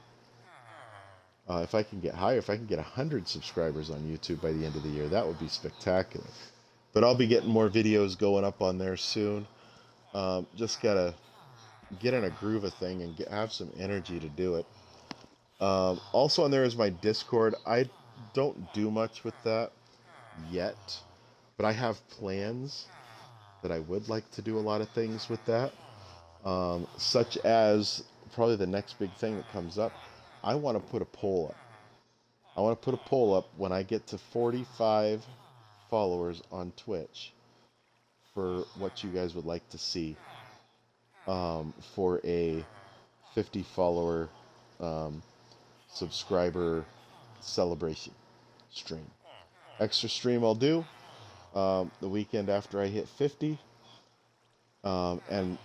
If I can get higher, if I can get 100 subscribers on YouTube by the end of the year, that would be spectacular. But I'll be getting more videos going up on there soon. Just gotta get in a groove of thing and have some energy to do it. Also on there is my Discord. I don't do much with that yet, but I have plans that I would like to do a lot of things with that, such as probably the next big thing that comes up. I want to put a poll up. I want to put a poll up when I get to 45 followers on Twitch for what you guys would like to see for a 50 follower subscriber celebration stream. Extra stream I'll do the weekend after I hit 50, and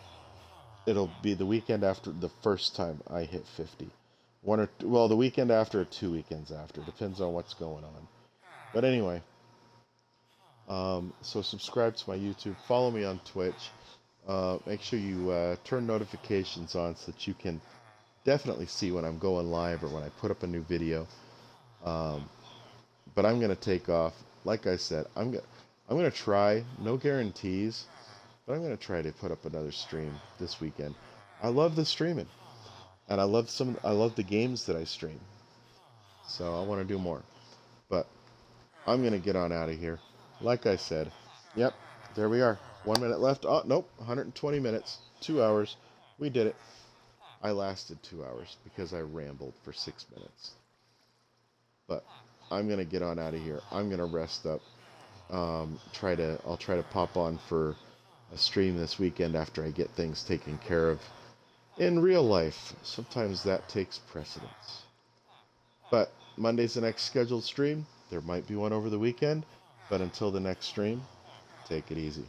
it'll be the weekend after the first time I hit 50. The weekend after or 2 weekends after, depends on what's going on. But anyway, so subscribe to my YouTube, follow me on Twitch. Make sure you turn notifications on so that you can definitely see when I'm going live or when I put up a new video. But I'm gonna take off. Like I said, I'm gonna try. No guarantees, but I'm gonna try to put up another stream this weekend. I love the streaming, and I love the games that I stream. So I want to do more. But I'm gonna get on out of here. Like I said, yep, there we are. 1 minute left. Oh nope, 120 minutes, 2 hours. We did it. I lasted 2 hours because I rambled for 6 minutes. But I'm gonna get on out of here. I'm gonna rest up. I'll try to pop on for a stream this weekend after I get things taken care of in real life. Sometimes that takes precedence. But Monday's the next scheduled stream. There might be one over the weekend. But until the next stream, take it easy.